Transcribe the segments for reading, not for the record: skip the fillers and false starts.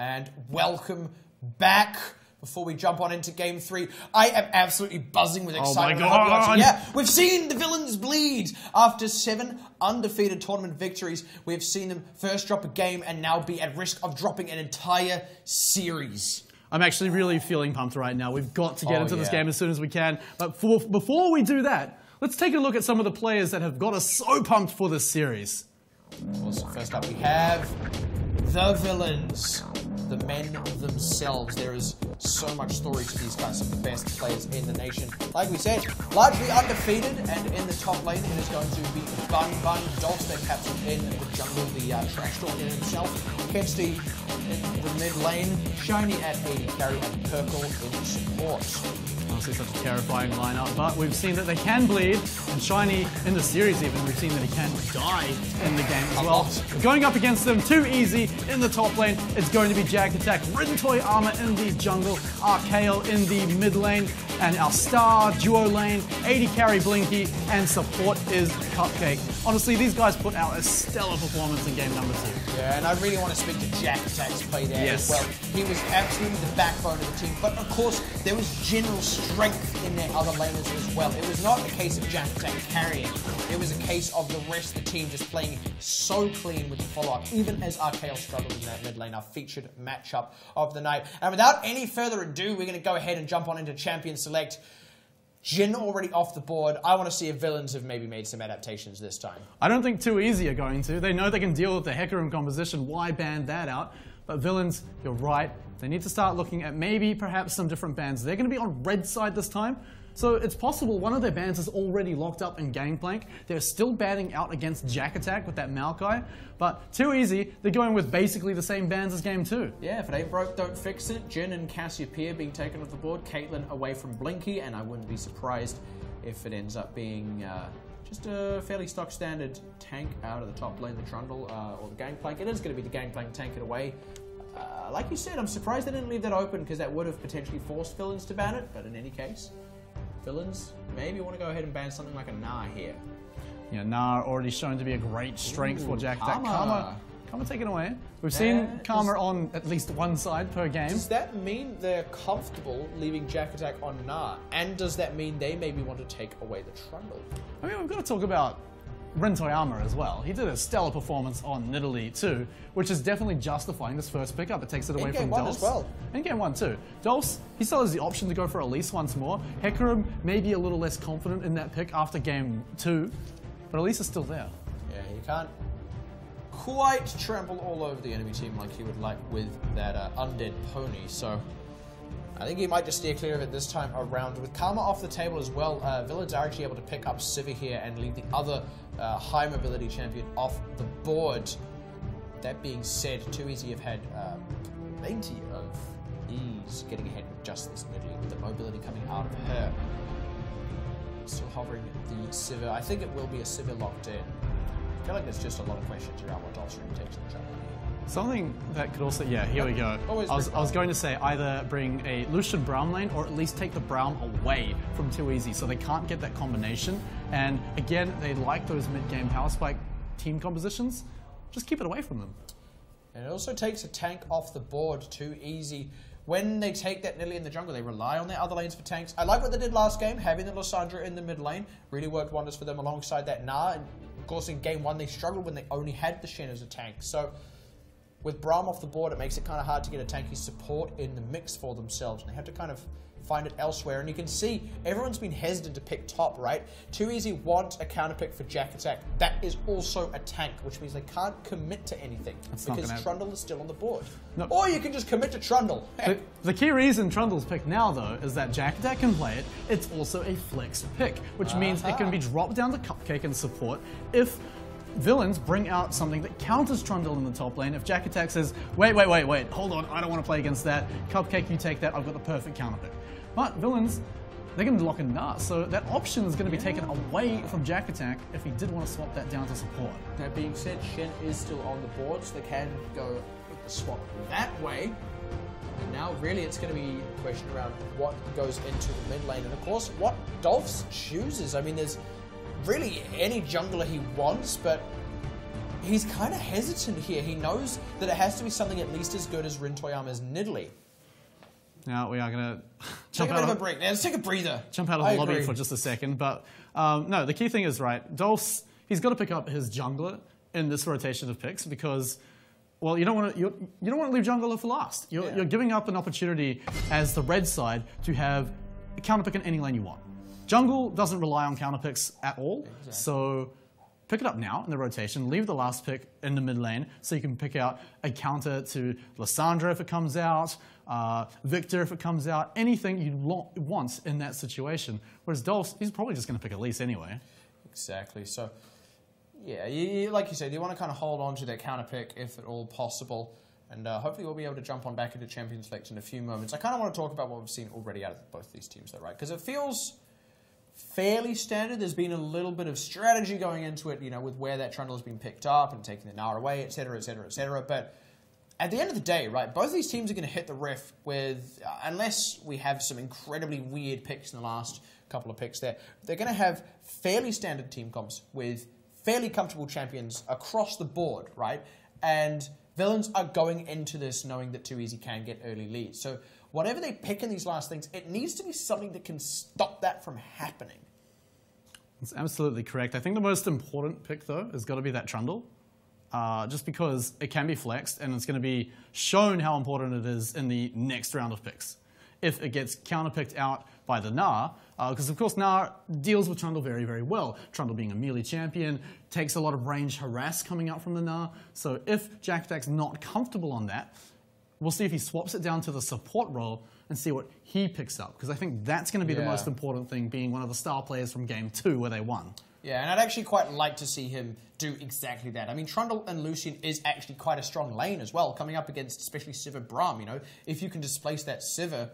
And welcome back. Before we jump on into Game 3, I am absolutely buzzing with excitement. Oh my God. Yeah, we've seen the villains bleed. After 7 undefeated tournament victories, we have seen them first drop a game and now be at risk of dropping an entire series. I'm actually really feeling pumped right now. We've got to get into this game as soon as we can. But before we do that, let's take a look at some of the players that have got us so pumped for this series. Also, first up we have the villains. The men themselves. There is so much story to these guys, some of the best players in the nation. Like we said, largely undefeated, and in the top lane it is going to be Bun Dolph, their captain in the jungle, the trash talk in himself. Kensty in the mid lane, Shiny at 80 carry, and Purple in support. Honestly, such a terrifying lineup, but we've seen that they can bleed, and Shiny in the series even, we've seen that he can die in the game as well. Going up against them, too easy in the top lane, it's going to be Jagged Attack, Rintoy Armor in the jungle, Archael in the mid lane, and our star duo lane, 80 carry Blinky, and support is Cupcake. Honestly, these guys put out a stellar performance in game number 2. Yeah, and I really want to speak to Jagged Attack's play there as well. He was absolutely the backbone of the team, but of course, there was general strength in their other laners as well. It was not a case of Jagged Attack carrying. It was a case of the rest of the team just playing so clean with the follow-up, even as Archael struggled in that mid lane, our featured matchup of the night. And without any further ado, we're going to go ahead and jump on into Champion Select. Jhin already off the board. I want to see if villains have maybe made some adaptations this time. I don't think Too Easy are going to. They know they can deal with the Hecarim composition. Why ban that out? But villains, you're right. They need to start looking at maybe perhaps some different bans. They're going to be on red side this time. So it's possible one of their bans is already locked up in Gangplank. They're still banning out against Jack Attack with that Maokai. But Too Easy, they're going with basically the same bans as game 2. Yeah, if it ain't broke, don't fix it. Jhin and Cassiopeia being taken off the board. Caitlyn away from Blinky, and I wouldn't be surprised if it ends up being just a fairly stock standard tank out of the top lane, the Trundle or the Gangplank. It is going to be the Gangplank tank it away. Like you said, I'm surprised they didn't leave that open because that would have potentially forced villains to ban it, but in any case, villains maybe want to go ahead and ban something like a Gnar here. Yeah, Gnar already shown to be a great strength for Jack Attack. Karma taken away. We've seen Karma on at least one side per game. Does that mean they're comfortable leaving Jack Attack on Gnar? And does that mean they maybe want to take away the Trundle? I mean, we've got to talk about Rintoy Armor as well. He did a stellar performance on Nidalee too, which is definitely justifying this first pickup. It takes it away from Dolph. As well. In game 1 too. Dolph, he still has the option to go for at least once more. Hecarim may be a little less confident in that pick after game 2, but at least it's still there. Yeah, you can't quite trample all over the enemy team like you would like with that undead pony, so I think he might just steer clear of it this time around. With Karma off the table as well, villains are actually able to pick up Sivir here and leave the other high mobility champion off the board. That being said, Too Easy have had plenty of ease getting ahead with just this mid lane, with the mobility coming out of her. Still hovering the Sivir. I think it will be a Sivir locked in. I feel like there's just a lot of questions around what Dolph's really takes in the jungle. Something that could also, yeah, here we go. I was going to say either bring a Lucian Braum lane or at least take the Braum away from Too Easy so they can't get that combination. And again, they like those mid-game power spike team compositions. Just keep it away from them. And it also takes a tank off the board. Too Easy. When they take that Nidalee in the jungle, they rely on their other lanes for tanks. I like what they did last game, having the Lysandra in the mid lane. Really worked wonders for them alongside that Gnar. And of course, in game 1, they struggled when they only had the Shen as a tank. So with Braum off the board, it makes it kind of hard to get a tanky support in the mix for themselves. And they have to kind of find it elsewhere. And you can see everyone's been hesitant to pick top, right? Too Easy wants a counter pick for Jack Attack. That is also a tank, which means they can't commit to anything because Trundle is still on the board. No. Or you can just commit to Trundle. The key reason Trundle's picked now, though, is that Jack Attack can play it. It's also a flex pick, which means it can be dropped down to Cupcake and support if villains bring out something that counters Trundle in the top lane. If Jack Attack says, wait, hold on, I don't want to play against that. Cupcake, you take that, I've got the perfect counter pick. But villains, they're going to lock in Gnar, so that option is going to be taken away from Jack Attack if he did want to swap that down to support. That being said, Shen is still on the board, so they can go with the swap that way. And now really it's going to be a question around what goes into the mid lane, and of course what Dolph chooses. I mean, there's really any jungler he wants, but he's kind of hesitant here. He knows that it has to be something at least as good as Rintoyama's Nidalee. Now we are going to take a bit of a break. Now let's take a breather. Jump out of the lobby for just a second. But no, the key thing is, right, Dolph's, he's got to pick up his jungler in this rotation of picks because, well, you don't want to leave jungler for last. You're giving up an opportunity as the red side to have a counter pick in any lane you want. Jungle doesn't rely on counter picks at all, so pick it up now in the rotation, leave the last pick in the mid lane so you can pick out a counter to Lissandra if it comes out, Victor if it comes out, anything you want in that situation. Whereas Dolph, he's probably just going to pick Elise anyway. Exactly. So, yeah, like you said, you want to kind of hold on to that counter pick if at all possible. And hopefully we'll be able to jump on back into Champions Select in a few moments. I kind of want to talk about what we've seen already out of both these teams, though, right? Because it feels fairly standard. There's been a little bit of strategy going into it, you know, with where that Trundle has been picked up and taking the Gnar away, etc., etc., etc. But at the end of the day, right, both these teams are going to hit the riff with, unless we have some incredibly weird picks in the last couple of picks there, they're going to have fairly standard team comps with fairly comfortable champions across the board, right? And villains are going into this knowing that Too Easy can get early leads. So whatever they pick in these last things, it needs to be something that can stop that from happening. That's absolutely correct. I think the most important pick, though, has got to be that Trundle. Just because it can be flexed and it's going to be shown how important it is in the next round of picks. If it gets counterpicked out by the Gnar, because of course Gnar deals with Trundle very, very well. Trundle being a melee champion, takes a lot of range harass coming out from the Gnar. So if Jack Attack's not comfortable on that, we'll see if he swaps it down to the support role and see what he picks up. Because I think that's going to be the most important thing, being one of the star players from Game 2 where they won. Yeah, and I'd actually quite like to see him do exactly that. I mean, Trundle and Lucian is actually quite a strong lane as well, coming up against especially Sivir Braum, you know. If you can displace that Sivir,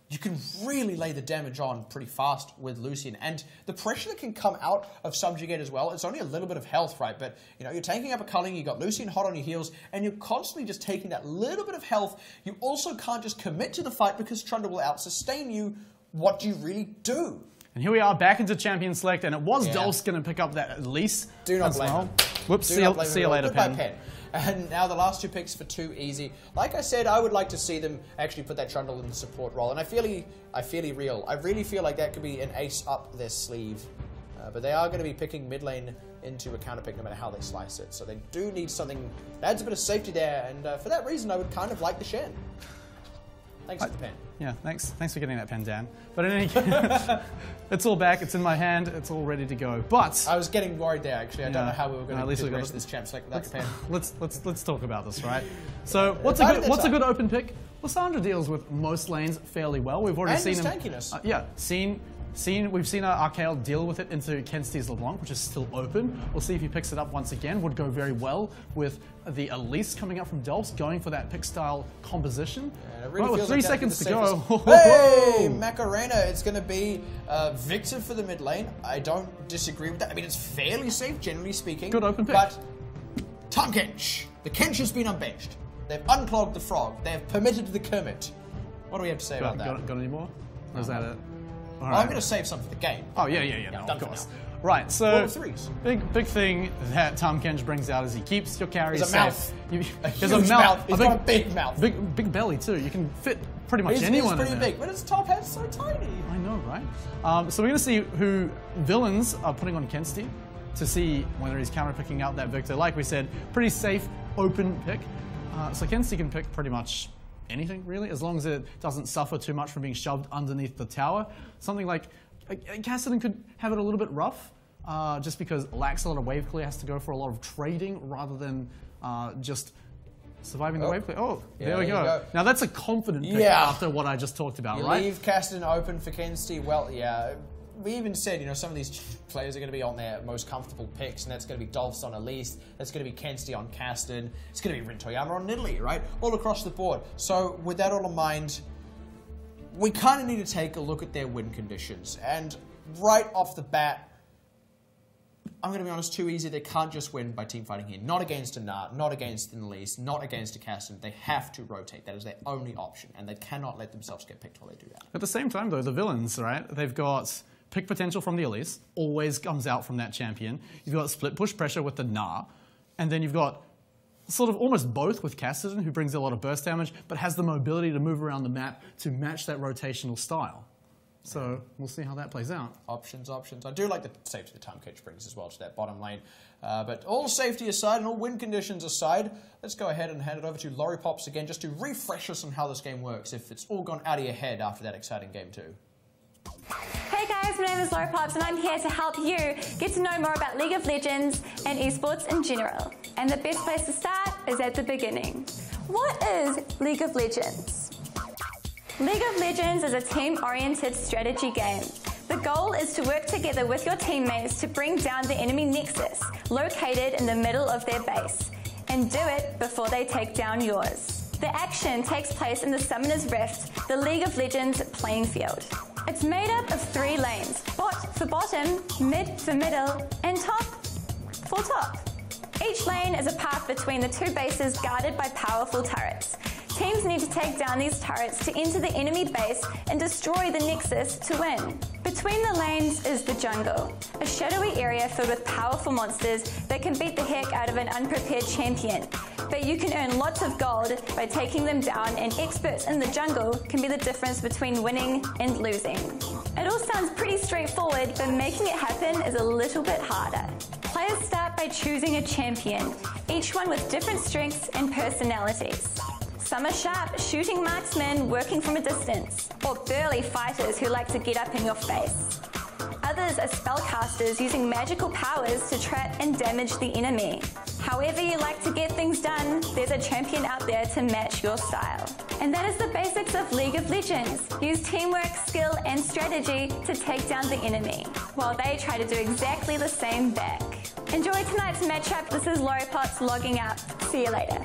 you can really lay the damage on pretty fast with Lucian. And the pressure that can come out of Subjugate as well, it's only a little bit of health, right? But, you know, you're taking up a culling, you've got Lucian hot on your heels, and you're constantly just taking that little bit of health. You also can't just commit to the fight because Trundle will out-sustain you. What do you really do? And here we are back into Champion Select, and it was Dolph's going to pick up that at least. Do not blame him. Whoops, see you later, Pen. And now the last two picks for Too Easy. Like I said, I would like to see them actually put that Trundle in the support role. And I feel real. I really feel like that could be an ace up their sleeve. But they are going to be picking mid lane into a counter pick no matter how they slice it. So they do need something that adds a bit of safety there. And for that reason, I would kind of like the Shen. Thanks for the pen. Yeah, thanks for getting that pen, Dan. But in any case, it's all back, it's in my hand, it's all ready to go. But I was getting worried there, actually. I don't know how we were going to do the rest of this champ select without the pen. Let's talk about this, right? So what's a good open pick? Lissandra deals with most lanes fairly well. We've already seen him. Tankiness. We've seen Archael deal with it into Kensty's LeBlanc, which is still open. We'll see if he picks it up once again. Would go very well with the Elise coming up from Dolph's, going for that pick style composition. Yeah, it really feels 3 seconds to go. Hey, Macarena, it's going to be Victor for the mid lane. I don't disagree with that. I mean, it's fairly safe, generally speaking. Good open pick. But Tom Kench. The Kench has been unbenched. They've unclogged the frog. They've permitted the Kermit. What do we have to say about that? Got any more? Or is that it? Well, I'm going to save some for the game. Oh, yeah, no, of course. Right, so big thing that Tom Kench brings out is he keeps your carries safe. Mouth. He has a mouth. He's got a big mouth. Big belly, too. You can fit pretty much anyone It's pretty in there. big, but his top hat's so tiny. I know, right? So we're going to see who villains are putting on Kensty to see whether he's counter-picking out that Victor. Like we said, pretty safe, open pick. So Kensty can pick pretty much anything, really, as long as it doesn't suffer too much from being shoved underneath the tower. Something like Kassadin could have it a little bit rough, just because lacks a lot of wave clear, has to go for a lot of trading rather than just surviving the wave clear. Oh, yeah, there we go. Now that's a confident pick after what I just talked about, right? Leave Kassadin open for Kensty. Well, yeah. We even said, you know, some of these players are going to be on their most comfortable picks, and that's going to be Dolphs on Elise, that's going to be Kensty on Kassadin, it's going to be Rintoyama on Nidalee, right? All across the board. So with that all in mind, we kind of need to take a look at their win conditions. And right off the bat, I'm going to be honest, Too Easy. They can't just win by team fighting here. Not against a Gnar, not against an Elise, not against a Kassadin. They have to rotate. That is their only option, and they cannot let themselves get picked while they do that. At the same time, though, the villains, right? They've got pick potential from the Elise, always comes out from that champion. You've got split push pressure with the Gnar. And then you've got sort of almost both with Cassidy, who brings a lot of burst damage, but has the mobility to move around the map to match that rotational style. So we'll see how that plays out. Options, options. I do like the safety the time catch brings as well to that bottom lane. But all safety aside and all win conditions aside, let's go ahead and hand it over to Lorrypops again just to refresh us on how this game works if it's all gone out of your head after that exciting game too. Hey guys, my name is Lorrypops and I'm here to help you get to know more about League of Legends and esports in general. And the best place to start is at the beginning. What is League of Legends? League of Legends is a team-oriented strategy game. The goal is to work together with your teammates to bring down the enemy nexus, located in the middle of their base, and do it before they take down yours. The action takes place in the Summoner's Rift, the League of Legends playing field. It's made up of 3 lanes, bot for bottom, mid for middle, and top for top. Each lane is a path between the 2 bases guarded by powerful turrets. Teams need to take down these turrets to enter the enemy base and destroy the nexus to win. Between the lanes is the jungle, a shadowy area filled with powerful monsters that can beat the heck out of an unprepared champion. But you can earn lots of gold by taking them down, and experts in the jungle can be the difference between winning and losing. It all sounds pretty straightforward, but making it happen is a little bit harder. Players start by choosing a champion, each one with different strengths and personalities. Some are sharp, shooting marksmen working from a distance, or burly fighters who like to get up in your face. Others are spellcasters using magical powers to trap and damage the enemy. However you like to get things done, there's a champion out there to match your style. And that is the basics of League of Legends. Use teamwork, skill, and strategy to take down the enemy, while they try to do exactly the same back. Enjoy tonight's matchup. This is Lorrypops logging out. See you later.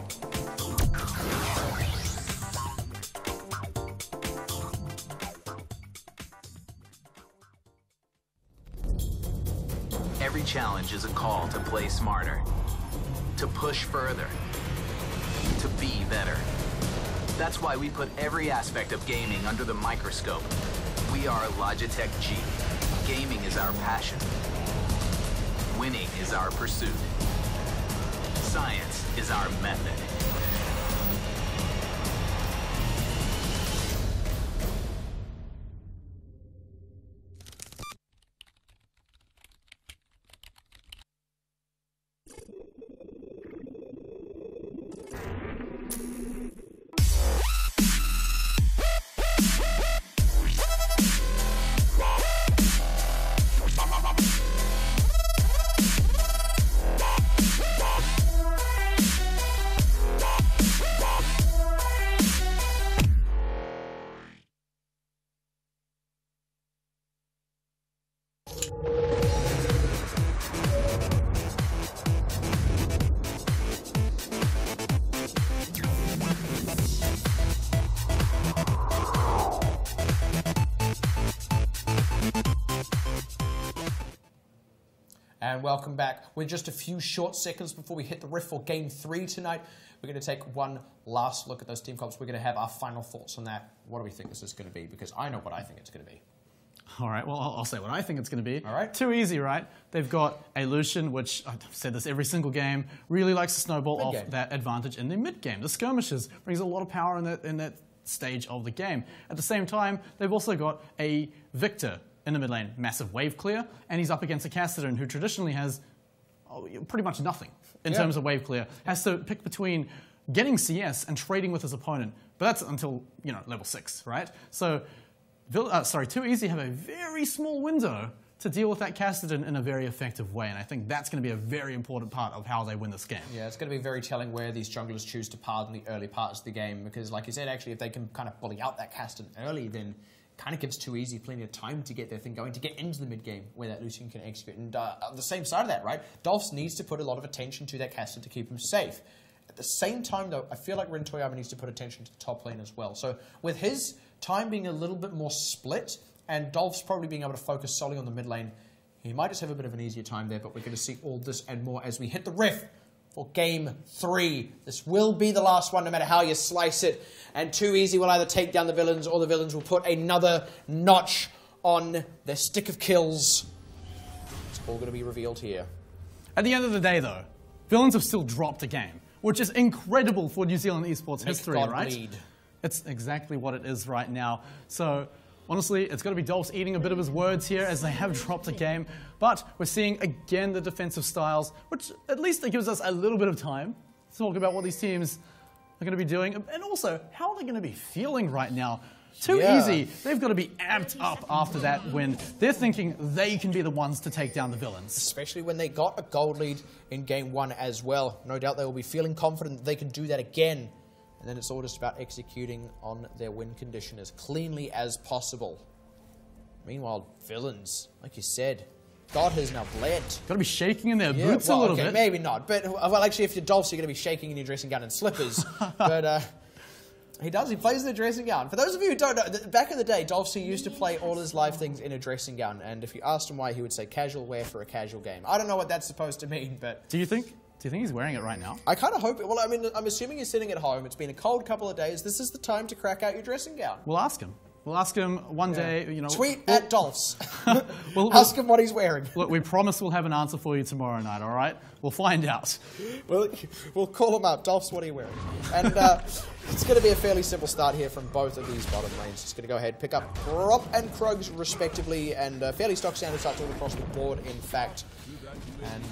Every challenge is a call to play smarter, to push further, to be better. That's why we put every aspect of gaming under the microscope. We are Logitech G. Gaming is our passion. Winning is our pursuit. Science is our method. And welcome back. With just a few short seconds before we hit the riff for Game 3 tonight, we're going to take one last look at those team comps. We're going to have our final thoughts on that. What do we think this is going to be? Because I know what I think it's going to be. All right, well, I'll say what I think it's going to be. All right. Too easy, right? They've got a Lucian, which I've said this every single game, really likes to snowball off that advantage in the mid-game. The skirmishes brings a lot of power in that stage of the game. At the same time, they've also got a Victor in the mid lane, massive wave clear, and he's up against a Cassidy who traditionally has pretty much nothing in terms of wave clear. Has to pick between getting CS and trading with his opponent, but that's until, you know, level 6, right? So, Too Easy have a very small window to deal with that Cassidy in a very effective way, and I think that's going to be a very important part of how they win this game. Yeah, it's going to be very telling where these junglers choose to path in the early parts of the game, because like you said, actually, if they can kind of bully out that Cassidy early, then kind of gives Too Easy plenty of time to get their thing going, to get into the mid-game where that Lucian can execute. And on the same side of that, right, Dolphs needs to put a lot of attention to that Cassidy to keep him safe. At the same time, though, I feel like Rin Toyama needs to put attention to the top lane as well. So with his time being a little bit more split, and Dolphs probably being able to focus solely on the mid lane, he might just have a bit of an easier time there, but we're going to see all this and more as we hit the riff for Game 3. This will be the last one, no matter how you slice it. And Too Easy will either take down the villains, or the villains will put another notch on their stick of kills. It's all going to be revealed here. At the end of the day, though, Villains have still dropped a game, which is incredible for New Zealand esports history, God right? bleed. It's exactly what it is right now. So, honestly, it's going to be Dolphs eating a bit of his words here as they have dropped a game. But we're seeing, again, the defensive styles, which at least it gives us a little bit of time to talk about what these teams are going to be doing. And also, how are they going to be feeling right now? Too easy. They've got to be amped up after that win. They're thinking they can be the ones to take down the villains. Especially when they got a gold lead in game 1 as well. No doubt they will be feeling confident that they can do that again. And then it's all just about executing on their win condition as cleanly as possible. Meanwhile, villains, like you said, God has now bled. Got to be shaking in their boots a little bit. Maybe not. But, well, actually, if you're Dolphs, you're going to be shaking in your dressing gown and slippers. But he does. He plays in a dressing gown. For those of you who don't know, back in the day, Dolphs used to play all his live things in a dressing gown. And if you asked him why, he would say casual wear for a casual game. I don't know what that's supposed to mean, but... Do you think he's wearing it right now? I kind of hope it. Well, I mean, I'm assuming he's sitting at home. It's been a cold couple of days. This is the time to crack out your dressing gown. We'll ask him. We'll ask him one day, you know... Tweet at Dolphs. We'll ask him what he's wearing. Look, we promise we'll have an answer for you tomorrow night, all right? We'll find out. We'll call him up. Dolphs, what are you wearing? And it's going to be a fairly simple start here from both of these bottom lanes. Just going to go ahead, pick up Prop and Krugs respectively, and fairly stock standard starts all across the board, in fact. And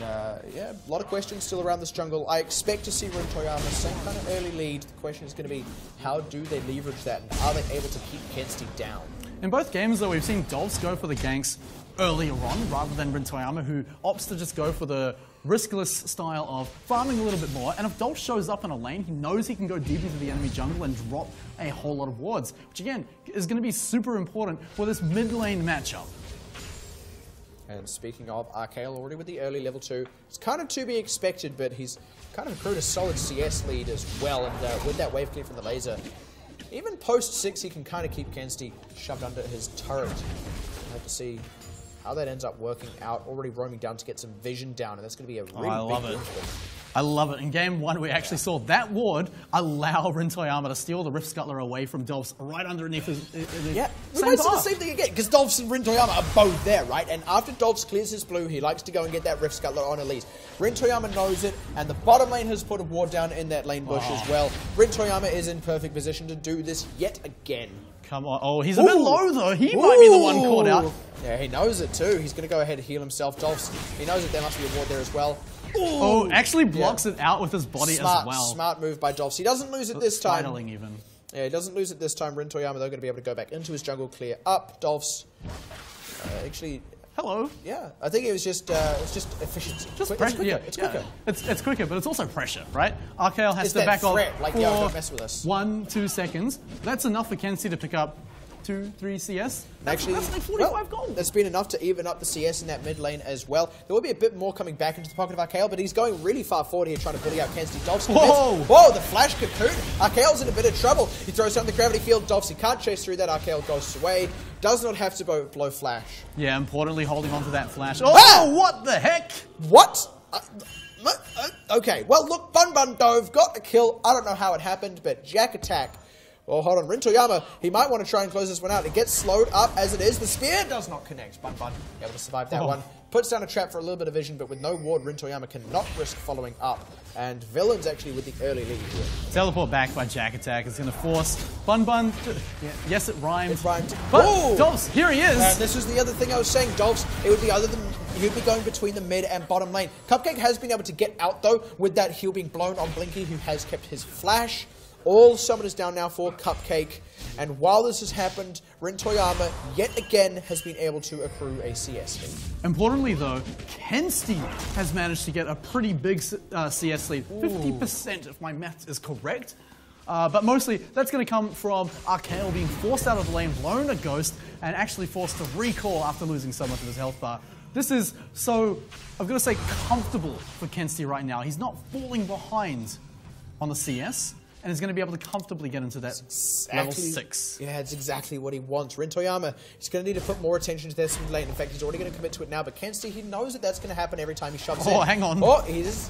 yeah, a lot of questions still around this jungle. I expect to see Rin Toyama, same kind of early lead. The question is going to be, how do they leverage that, and are they able to keep Kensti down? In both games, though, we've seen Dolphs go for the ganks earlier on, rather than Rin Toyama, who opts to just go for the riskless style of farming a little bit more. And if Dolphs shows up in a lane, he knows he can go deep into the enemy jungle and drop a whole lot of wards, which again, is going to be super important for this mid lane matchup. And speaking of, Arcale already with the early level 2. It's kind of to be expected, but he's kind of accrued a solid CS lead as well. And with that wave clear from the laser, even post 6, he can kind of keep Kensti shoved under his turret. We'll have to see how that ends up working out. Already roaming down to get some vision down, and that's going to be a really big win for them. I love it. In game 1, we actually saw that ward allow Rin Toyama to steal the Rift Scuttler away from Dolphs right underneath his... Yeah, we might see the same thing again, because Dolphs and Rin Toyama are both there, right? And after Dolphs clears his blue, he likes to go and get that Rift Scuttler on Elise. Rin Toyama knows it, and the bottom lane has put a ward down in that lane bush as well. Rin Toyama is in perfect position to do this yet again. Come on. Oh, he's a bit low, though. He might be the one caught out. Yeah, he knows it, too. He's going to go ahead and heal himself. Dolphs, he knows that there must be a ward there as well. Oh, actually blocks it out with his body as well. Smart move by Dolphs. He doesn't lose it this time. Sidling even. Yeah, he doesn't lose it this time. Rin Toyama, they're going to be able to go back into his jungle, clear up. Dolphs, actually... Hello. Yeah, I think it's just efficiency. Just pressure. It's quicker. It's quicker, but it's also pressure, right? Arcale has it's to back off like, for don't mess with us. 1-2 seconds. That's enough for Kensti to pick up 2-3 CS. Actually, that's like 45 gold. That's been enough to even up the CS in that mid lane as well. There will be a bit more coming back into the pocket of Arcale, but he's going really far forward here trying to bully out Kensti. Dolphs Whoa, the flash cocoon. Arcale's in a bit of trouble. He throws down the gravity field. Dolphs, he can't chase through that. Arcale goes away. Does not have to blow flash. Yeah, importantly holding on to that flash. Oh, what the heck? What? Okay, well, look, Bun dove, got a kill. I don't know how it happened, but Jack attack. Well, hold on. Rin Toyama, he might want to try and close this one out. It gets slowed up as it is. The spear does not connect. Bun able to survive that one. Puts down a trap for a little bit of vision, but with no ward, Rin Toyama cannot risk following up. And Villains actually with the early lead here. Teleport back by Jack attack is going to force Bun. Yes, it rhymed. It rhymed. But Dolphs, here he is. And this was the other thing I was saying. Dolphs, it would be he'd be going between the mid and bottom lane. Cupcake has been able to get out, though, with that heal being blown on Blinky, who has kept his flash. All summoners down now for Cupcake. And while this has happened, Rin Toyama, yet again, has been able to accrue a CS lead. Importantly, though, Kensti has managed to get a pretty big CS lead. 50%, if my math is correct. But mostly, that's going to come from Arcale being forced out of the lane, blown a ghost, and actually forced to recall after losing so much of his health bar. This is so, I've got to say, comfortable for Kensti right now. He's not falling behind on the CS. And is going to be able to comfortably get into that level 6. Yeah, it's exactly what he wants. Rin Toyama, he's going to need to put more attention to this mid lane. In fact, he's already going to commit to it now. But Kensti, he knows that that's going to happen every time he shoves in. Oh, hang on. Oh,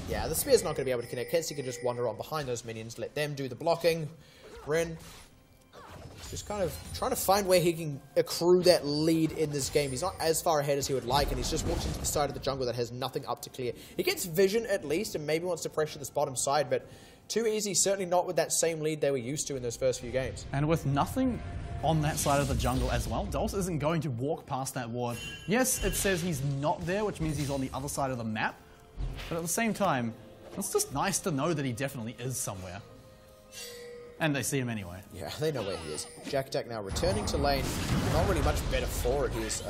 yeah, the spear's not going to be able to connect. Kensti can just wander on behind those minions, let them do the blocking. Rin, Just kind of trying to find where he can accrue that lead in this game. He's not as far ahead as he would like, and he's just walked into the side of the jungle that has nothing up to clear. He gets vision at least, and maybe wants to pressure this bottom side, but too easy, certainly not with that same lead they were used to in those first few games. And with nothing on that side of the jungle as well, Dulce isn't going to walk past that ward. Yes, it says he's not there, which means he's on the other side of the map, but at the same time, it's just nice to know that he definitely is somewhere. And they see him anyway. Yeah, they know where he is. Jack Attack now returning to lane. Not really much better for it. He's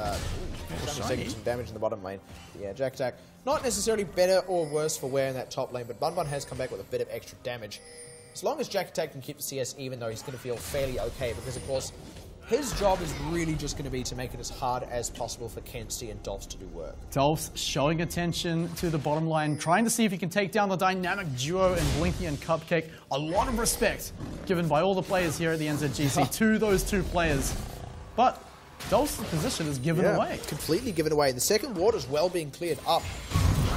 taking some damage in the bottom lane. Yeah, Jack Attack, not necessarily better or worse for wear in that top lane, but Bun Bun has come back with a bit of extra damage. As long as Jack Attack can keep the CS even, though, he's going to feel fairly okay, because, of course, his job is really just going to be to make it as hard as possible for Kensti and Dolphs to do work. Dolphs showing attention to the bottom line, trying to see if he can take down the dynamic duo in Blinky and Cupcake. A lot of respect given by all the players here at the NZGC to those two players. But Dolphs' position is given away. Completely given away. The second ward is well being cleared up.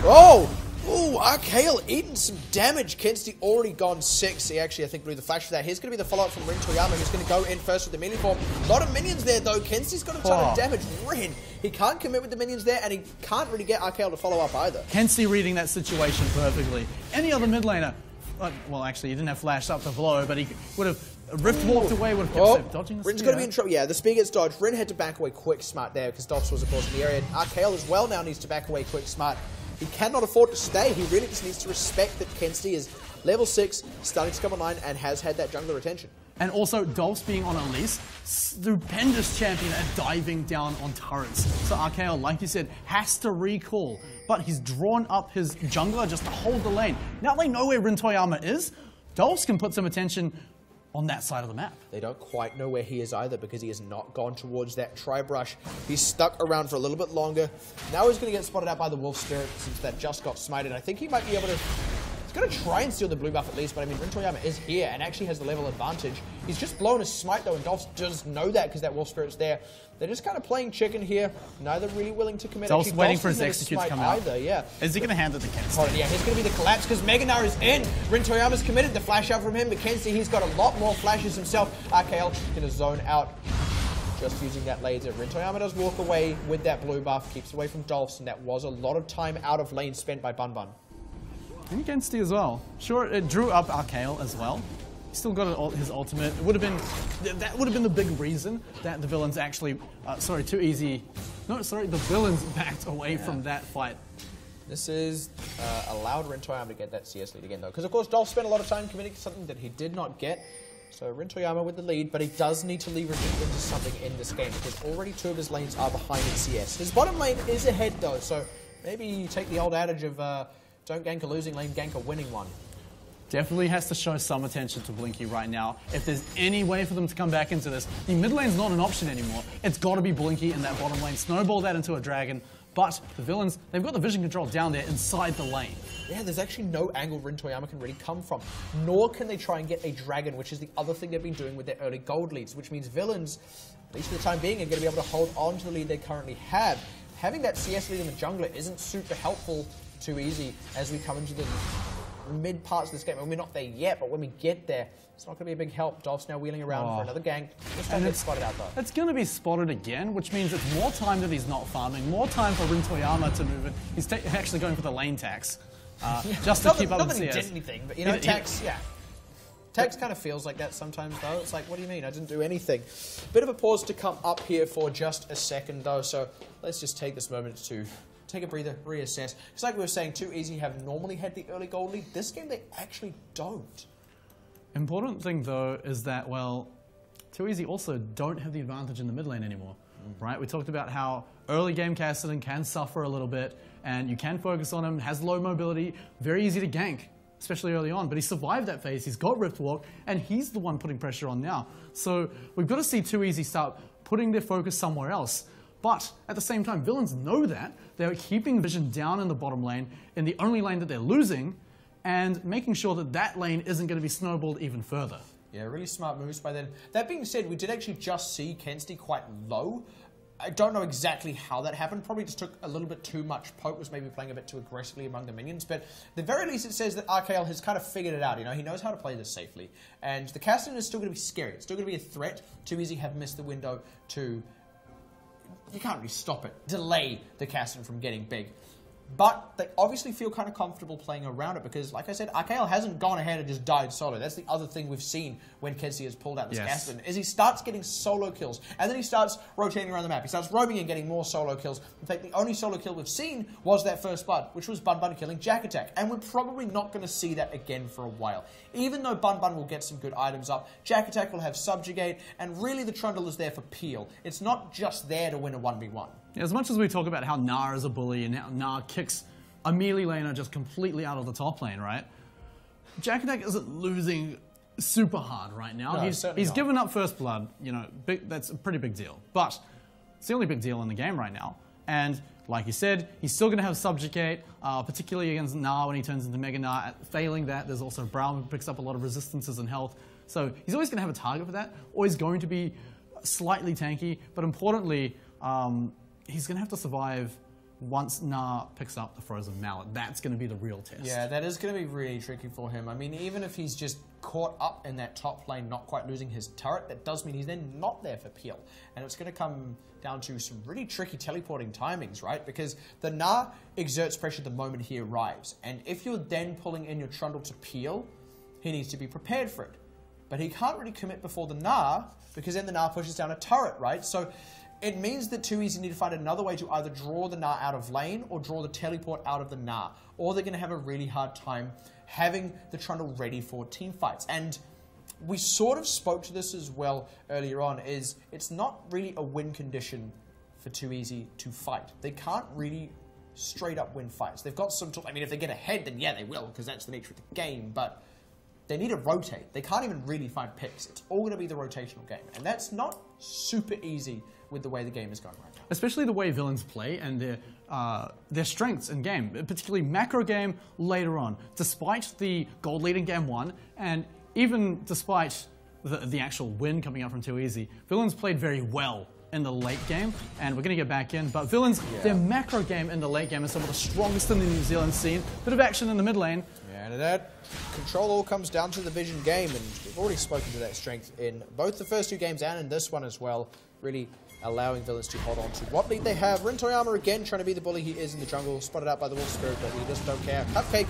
Oh! Ooh, Arcale eating some damage. Kensti already gone 6. He actually, I think, blew the flash for that. Here's going to be the follow-up from Rin Toyama, who's going to go in first with the melee form. A lot of minions there, though. Kensti's got a ton of damage. Rin, he can't commit with the minions there, and he can't really get Arcale to follow up either. Kensti reading that situation perfectly. Any other mid laner, well, actually, he didn't have flash up to blow, but he would have Rift walked away, would have kept dodging the Rin's going to be in trouble. Yeah, the spear gets dodged. Rin had to back away quick smart there, because Dolphs was, of course, in the area. And Arcale as well now needs to back away quick smart. He cannot afford to stay. He really just needs to respect that Kensti is level 6, starting to come online, and has had that jungler retention. And also, Dolphs being on Elise, stupendous champion at diving down on turrets. So Arcale, like you said, has to recall. But he's drawn up his jungler just to hold the lane. Now they know where Rin Toyama is. Dolphs can put some attention on that side of the map. They don't quite know where he is either, because he has not gone towards that tri-brush. He's stuck around for a little bit longer. Now he's going to get spotted out by the Wolf Spirit, since that just got smited. I think he might be able to... He's going to try and steal the blue buff at least, but I mean, Rin Toyama is here and actually has the level advantage. He's just blown a smite though, and Dolphs does know that because that Wolf Spirit's there. They're just kind of playing chicken here, neither really willing to commit. Dolphs waiting for his execute to come out. Either, yeah. Is he going to hand it to Kensti? Yeah, here's going to be the collapse because Meganar is in. Rin Toyama's committed. The flash out from him, but Kensti, he's got a lot more flashes himself. Arcale going to zone out. Just using that laser. Rin Toyama does walk away with that blue buff, keeps away from Dolphs, and that was a lot of time out of lane spent by Bun Bun. And Kensti as well. Sure, it drew up Arcale as well. He still got his ultimate. It would have been that would have been the big reason that the villains actually, too easy. No, sorry, the villains backed away from that fight. This is allowed Rin Toyama to get that CS lead again though, because of course Dolph spent a lot of time committing to something that he did not get. So Rin Toyama with the lead, but he does need to leverage it into something in this game, because already 2 of his lanes are behind in CS. His bottom lane is ahead though, so maybe you take the old adage of don't gank a losing lane, gank a winning one. Definitely has to show some attention to Blinky right now. If there's any way for them to come back into this, the mid lane's not an option anymore. It's got to be Blinky in that bottom lane. Snowball that into a dragon. But the villains, they've got the vision control down there inside the lane. Yeah, there's actually no angle Rin Toyama can really come from. Nor can they try and get a dragon, which is the other thing they've been doing with their early gold leads, which means villains, at least for the time being, are going to be able to hold on to the lead they currently have. Having that CS lead in the jungler isn't super helpful too easy as we come into the mid parts of this game. I mean, we're not there yet, but when we get there, it's not going to be a big help. Dolph's now wheeling around for another gank. Just don't get spotted out though. It's going to be spotted again, which means it's more time that he's not farming, more time for Rin Toyama to move it. He's actually going for the lane tax, just to keep up with CS. Not that he did anything, but you know, tax, yeah. Tax kind of feels like that sometimes though. It's like, what do you mean? I didn't do anything. Bit of a pause to come up here for just a second though, so let's just take this moment to take a breather, reassess. Because like we were saying, Too Easy have normally had the early gold lead. This game, they actually don't. Important thing, though, is that, well, Too Easy also don't have the advantage in the mid lane anymore, right? We talked about how early game Cassidy can suffer a little bit, and you can focus on him, has low mobility, very easy to gank, especially early on. But he survived that phase, he's got Rift Walk, and he's the one putting pressure on now. So we've got to see Too Easy start putting their focus somewhere else. But at the same time, villains know that. They're keeping vision down in the bottom lane, in the only lane that they're losing, and making sure that that lane isn't going to be snowballed even further. Yeah, really smart moves by them. That being said, we did actually just see Kensti quite low. I don't know exactly how that happened. Probably just took a little bit too much poke, was maybe playing a bit too aggressively among the minions. But at the very least, it says that RKL has kind of figured it out. You know, he knows how to play this safely. And the Castellan is still going to be scary. It's still going to be a threat. Too Easy have missed the window to... You can't really stop it. Delay the Castellan from getting big. But they obviously feel kind of comfortable playing around it because, like I said, RKL hasn't gone ahead and just died solo. That's the other thing we've seen when Kenzie has pulled out this Castellan, is he starts getting solo kills, and then he starts rotating around the map. He starts roaming and getting more solo kills. In fact, the only solo kill we've seen was that first blood, which was Bun Bun killing Jack Attack, and we're probably not going to see that again for a while. Even though Bun Bun will get some good items up, Jack Attack will have Subjugate, and really the Trundle is there for peel. It's not just there to win a 1v1. As much as we talk about how Gnar is a bully and how Gnar kicks a melee laner just completely out of the top lane, right? Jack Attack isn't losing super hard right now. No, he's given up first blood, you know, that's a pretty big deal. But it's the only big deal in the game right now. And like you said, he's still going to have Subjugate, particularly against Gnar when he turns into Mega Gnar. Failing that, there's also Brown who picks up a lot of resistances and health. So he's always going to have a target for that, always going to be slightly tanky, but importantly, he's going to have to survive once Gnar picks up the Frozen Mallet. That's going to be the real test. Yeah, that is going to be really tricky for him. I mean, even if he's just caught up in that top lane, not quite losing his turret, that does mean he's then not there for peel. And it's going to come down to some really tricky teleporting timings, right? Because the Gnar exerts pressure the moment he arrives. And if you're then pulling in your Trundle to peel, he needs to be prepared for it. But he can't really commit before the Gnar, because then the Gnar pushes down a turret, right? So it means that Too Easy need to find another way to either draw the Gnar out of lane or draw the teleport out of the Gnar. Or they're going to have a really hard time having the Trundle ready for team fights. And we sort of spoke to this as well earlier on, is it's not really a win condition for Too Easy to fight. They can't really straight up win fights. They've got some... I mean, if they get ahead, then yeah, they will, because that's the nature of the game, but they need to rotate. They can't even really find picks. It's all going to be the rotational game. And that's not super easy with the way the game is going right now. Especially the way villains play and their strengths in game, particularly macro game later on. Despite the gold lead in game 1, and even despite the actual win coming out from Too Easy, villains played very well in the late game, and we're going to get back in, but villains, their macro game in the late game is some of the strongest in the New Zealand scene. Bit of action in the mid lane. Yeah, and that control all comes down to the vision game, and we've already spoken to that strength in both the first 2 games and in this one as well, really allowing villains to hold on to what lead they have. Rintoyama again trying to be the bully he is in the jungle, spotted out by the Wolf Spirit, but he just don't care. Cupcake,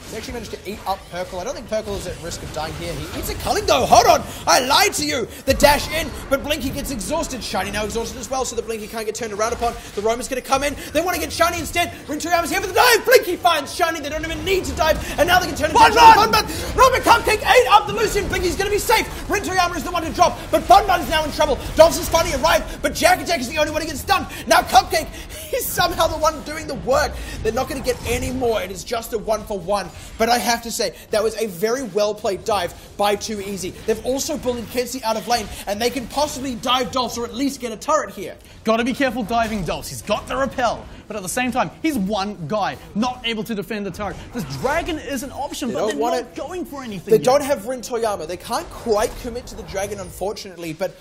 he's actually managed to eat up Perkle. I don't think Perkle is at risk of dying here. He eats a culling though. Hold on, I lied to you. The dash in, but Blinky gets exhausted. Shiny now exhausted as well, so the Blinky can't get turned around upon. The Roman's going to come in. They want to get Shiny instead. Rintoyama's here for the dive. Blinky finds Shiny. They don't even need to dive, and now they can turn it into Bun Bun. Roman Cupcake ate up the Lucian. Blinky's going to be safe. Rintoyama is the one to drop, but Bun Bun is now in trouble. Dobson's finally arrived, but Jack Attack is the only one who gets stunned. Now Cupcake, he's somehow the one doing the work. They're not going to get any more. It is just a 1-for-1, but I have to say, that was a very well-played dive by Too Easy. They've also bullied Kenzie out of lane, and they can possibly dive Dolphs or at least get a turret here. Gotta be careful diving Dolphs. He's got the repel, but at the same time, he's one guy, not able to defend the turret. This dragon is an option, but they're not going for anything They don't have Rintoyama. They can't quite commit to the dragon, unfortunately, but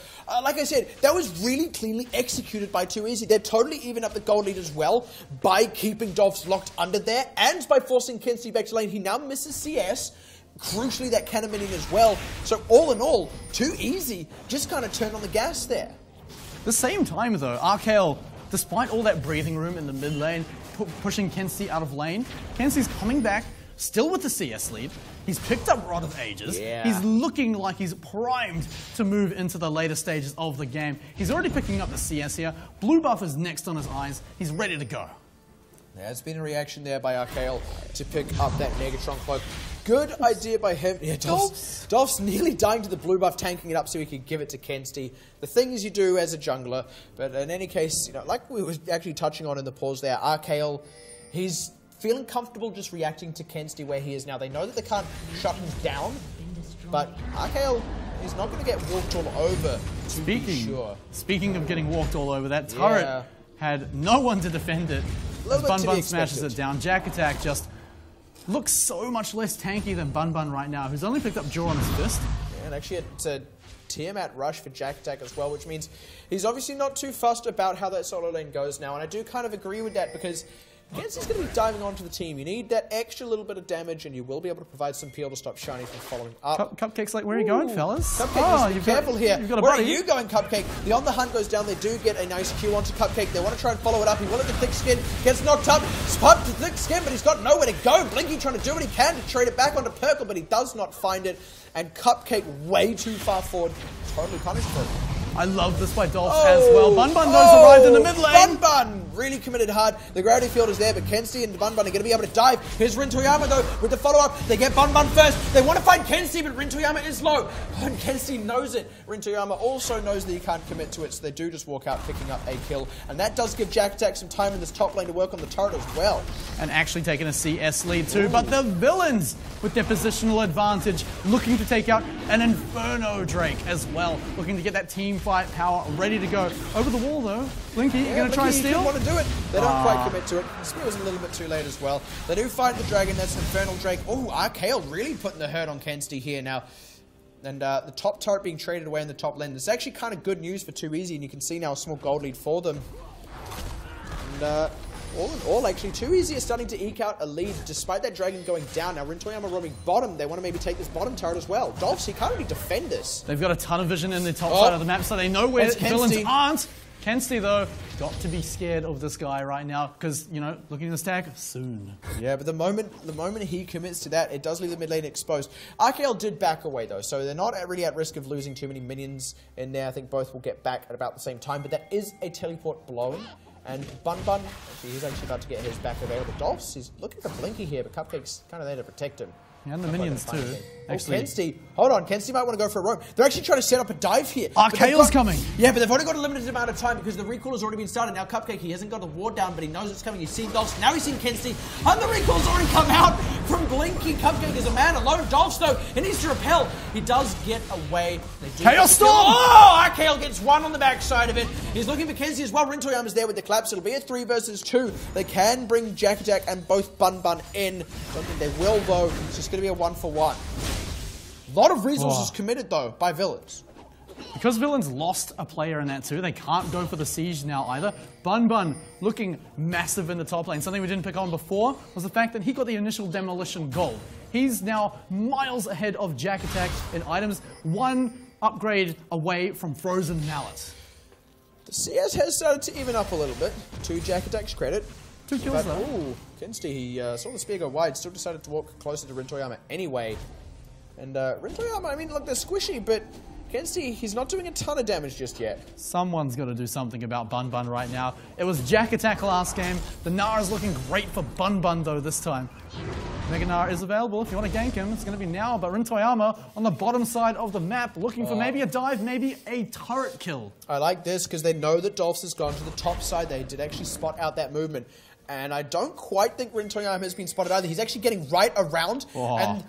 like I said, that was really cleanly executed by Too Easy. They're totally even up the gold lead as well by keeping Dolphs locked under there and by forcing Kenzie back to lane. He now misses CS. Crucially, that cannon minion as well. So all in all, Too Easy just kind of turned on the gas there. At the same time, though, RKL, despite all that breathing room in the mid lane, pushing Kenzie out of lane, Kenzie's coming back, still with the CS lead. He's picked up Rod of Ages. Yeah. He's looking like he's primed to move into the later stages of the game. He's already picking up the CS here. Blue buff is next on his eyes. He's ready to go. There's been a reaction there by RKL to pick up that Negatron cloak. Good idea by him. Yeah, Dolph's nearly dying to the blue buff, tanking it up so he could give it to Kenzie. The things you do as a jungler. But in any case, you know, like we were actually touching on in the pause there, RKL, he's feeling comfortable just reacting to Kenzie where he is now. They know that they can't shut him down, but RKL is not going to get walked all over, to be sure. Speaking of getting walked all over, that turret had no one to defend it. As Bun Bun smashes it down. Jack Attack just looks so much less tanky than Bun Bun right now, who's only picked up Jaw on his fist. Yeah, and actually at Tiamat rush for Jack Attack as well, which means he's obviously not too fussed about how that solo lane goes now, and I do kind of agree with that because Kensty's going to be diving onto the team. You need that extra little bit of damage, and you will be able to provide some peel to stop Shiny from following up. Cupcake's like, where are you going, fellas? Cupcake, be careful here. You've got a Where buddy. are you going, Cupcake? The On The Hunt goes down. They do get a nice Q onto Cupcake. They want to try and follow it up. He wanted the Thick Skin. Gets knocked up. Spot to Thick Skin, but he's got nowhere to go. Blinky trying to do what he can to trade it back onto Perkle, but he does not find it. And Cupcake way too far forward. Totally punished for it. I love this by Dolph as well. Bun Bun goes arrived in the mid lane. Bun Bun really committed hard. The gravity field is there, but Kensty and Bun Bun are going to be able to dive. Here's Rin Toyama though with the follow-up. They get Bun Bun first. They want to find Kensty, but Rin Toyama is low. And Kensty knows it. Rin Toyama also knows that he can't commit to it, so they do just walk out picking up a kill. And that does give Jack Attack some time in this top lane to work on the turret as well. And actually taking a CS lead too. But the villains with their positional advantage looking to take out an Inferno Drake as well. Looking to get that team fight power ready to go. Over the wall though. Blinky, you're going to try and steal? Want to do it. They don't quite commit to it. The spear was a little bit too late as well. They do find the dragon. That's Infernal Drake. Oh, RKL really putting the hurt on Kensty here now. And the top turret being traded away in the top lane. It's actually kind of good news for 2Easy, and you can see now a small gold lead for them. And all in all, actually, 2Easy is starting to eke out a lead despite that dragon going down. Now, Rin Toyama roaming bottom. They want to maybe take this bottom turret as well. Dolphs, he can't really defend this. They've got a ton of vision in the top side of the map, so they know where villains aren't. Kensty, though, got to be scared of this guy right now because, you know, looking at the stack, soon. Yeah, but the moment he commits to that, it does leave the mid lane exposed. RKL did back away, though, so they're not really at risk of losing too many minions in there. I think both will get back at about the same time, but that is a teleport blowing. And Bun Bun, he's actually about to get his back available. Dolphs, he's looking for Blinky here, but Cupcake's kind of there to protect him. Yeah, and the minions too. Actually, Kensty, hold on, Kensty might want to go for a roam. They're actually trying to set up a dive here. RKL's coming. Yeah, but they've only got a limited amount of time because the recall has already been started. Now Cupcake, he hasn't got the ward down, but he knows it's coming. He's seen Dolphs, now he's seen Kensty, and the recall's already come out from Blinky. Cupcake is a man alone. Dolphs, though, he needs to repel. He does get away. Chaos Storm! Oh, RKL gets one on the backside of it. He's looking for Kensty as well. Rin Toyama's there with the collapse. It'll be a 3 versus 2. They can bring Jack Attack and both Bun Bun in. Don't think they will, though. It's just going to be a 1-for-1. A lot of resources committed, though, by villains. Because villains lost a player in that too, they can't go for the siege now either. Bun Bun looking massive in the top lane. Something we didn't pick on before was the fact that he got the initial demolition gold. He's now miles ahead of Jack Attack in items, 1 upgrade away from Frozen Mallet. The CS has started to even up a little bit, to Jack Attack's credit. 2 kills though. Ooh, Kensty, he saw the spear go wide, still decided to walk closer to Rin Toyama anyway. And Rin Toyama, I mean, look, they're squishy, but Kensty, he's not doing a ton of damage just yet. Someone's got to do something about Bun Bun right now. It was Jack Attack last game. The Nara's looking great for Bun Bun, though, this time. Mega Nara is available. If you want to gank him, it's going to be now. But Rin Toyama on the bottom side of the map, looking for maybe a dive, maybe a turret kill. I like this because they know that Dolphs has gone to the top side. They did actually spot out that movement. And I don't quite think Rin Toyama has been spotted either. He's actually getting right around. And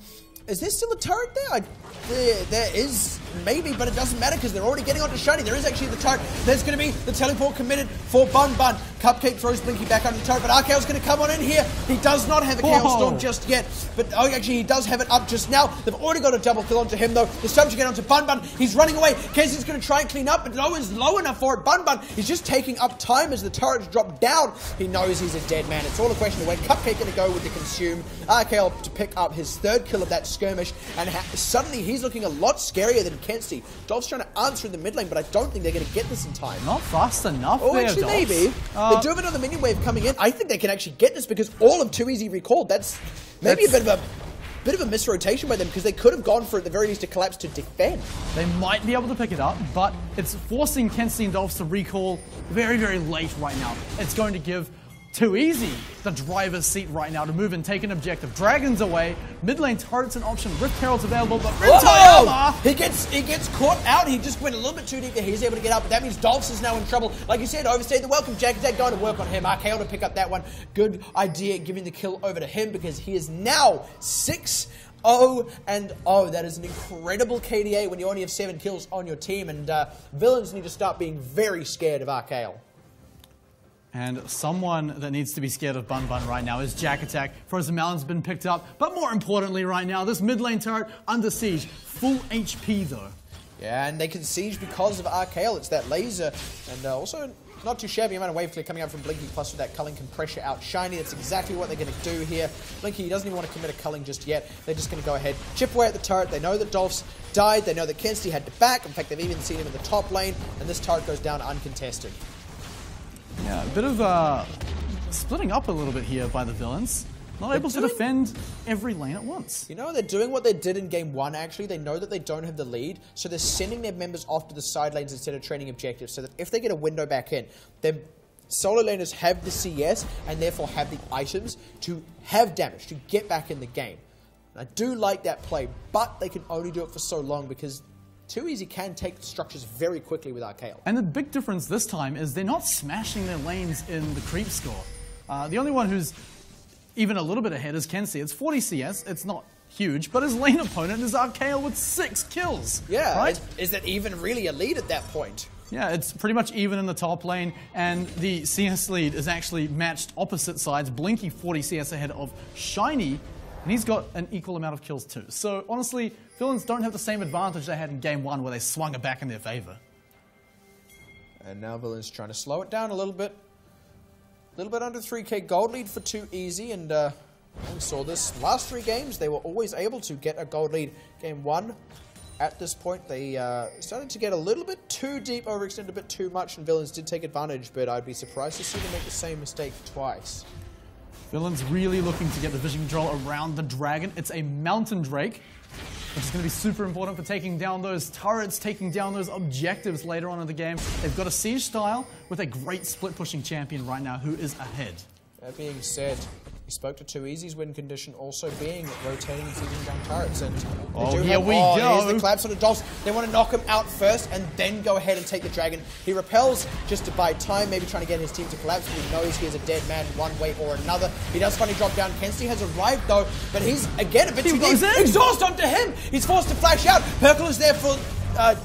is there still a turret there? There is, maybe, but it doesn't matter because they're already getting onto Shiny. There is actually the turret. There's going to be the teleport committed for Bun Bun. Cupcake throws Blinky back under the turret, but RKL's going to come on in here. He does not have a Chaos Storm just yet, but actually he does have it up just now. They've already got a double kill onto him, though. They're starting to get onto Bun Bun. He's running away. Kenzie's going to try and clean up, but no one's low enough for it. Bun Bun, he's just taking up time as the turrets drop down. He knows he's a dead man. It's all a question of when. Cupcake going to go with the consume. RKL to pick up his 3rd kill of that skirmish, and suddenly he's looking a lot scarier than Kensty. Dolph's trying to answer in the mid lane, but I don't think they're going to get this in time. Not fast enough. Oh, actually, maybe. They do have another minion wave coming in. I think they can actually get this because all of 2Easy recalled. That's maybe a bit of a misrotation by them because they could have gone for, at the very least, a collapse to defend. They might be able to pick it up, but it's forcing Kensty and Dolphs to recall very, very late right now. It's going to give 2Easy the driver's seat right now to move and take an objective. Dragons away, mid lane turret's an option, Rift Herald's available, but Rin Toyama! He gets caught out. He just went a little bit too deep there. He's able to get out, but that means Dolphs is now in trouble. Like you said, overstayed the welcome. Jack Attack going to work on him. RKL to pick up that one. Good idea giving the kill over to him because he is now 6-0-0. That is an incredible KDA when you only have 7 kills on your team, and villains need to start being very scared of RKL. And someone that needs to be scared of Bun Bun right now is Jack Attack. Frozen Melon's been picked up, but more importantly right now, this mid lane turret under siege. Full HP though. Yeah, and they can siege because of RKL. It's that laser, and also not too shabby amount of wave clear coming out from Blinky, plus with that culling can pressure out Shiny. That's exactly what they're going to do here. Blinky doesn't even want to commit a culling just yet. They're just going to go ahead, chip away at the turret. They know that Dolph's died. They know that Kensti had to back. In fact, they've even seen him in the top lane, and this turret goes down uncontested. Yeah, a bit of splitting up a little bit here by the villains. Not able to defend every lane at once. You know, they're doing what they did in Game 1, actually. They know that they don't have the lead, so they're sending their members off to the side lanes instead of trading objectives, so that if they get a window back in, their solo laners have the CS, and therefore have the items to have damage, to get back in the game. And I do like that play, but they can only do it for so long, because Too Easy can take the structures very quickly with RKL. And the big difference this time is they're not smashing their lanes in the creep score. The only one who's even a little bit ahead is Kensi. It's 40 CS, it's not huge, but his lane opponent is RKL with 6 kills. Yeah, right? Is that even really a lead at that point? Yeah, it's pretty much even in the top lane, and the CS lead is actually matched opposite sides. Blinky 40 CS ahead of Shiny, and he's got an equal amount of kills too. So honestly, villains don't have the same advantage they had in Game 1 where they swung it back in their favor. And now villains trying to slow it down a little bit. A little bit under 3k gold lead for Too Easy, and we saw this last 3 games. They were always able to get a gold lead. Game 1, at this point, they started to get a little bit too deep, overextended a bit too much, and villains did take advantage, but I'd be surprised to see them make the same mistake twice. Villains really looking to get the vision control around the dragon. It's a Mountain Drake, which is going to be super important for taking down those turrets, taking down those objectives later on in the game. They've got a siege style with a great split pushing champion right now who is ahead. That being said, he spoke to Too Easy's win condition also being rotating and sieging down turrets. And here we go. Here's the collapse on the Dolphs. They want to knock him out first and then go ahead and take the dragon. He repels just to buy time, maybe trying to get his team to collapse, but he knows he is a dead man one way or another. He does finally drop down. Kensi has arrived though, but he's again a bit too deep. Exhaust onto him. He's forced to flash out. Perkle is there for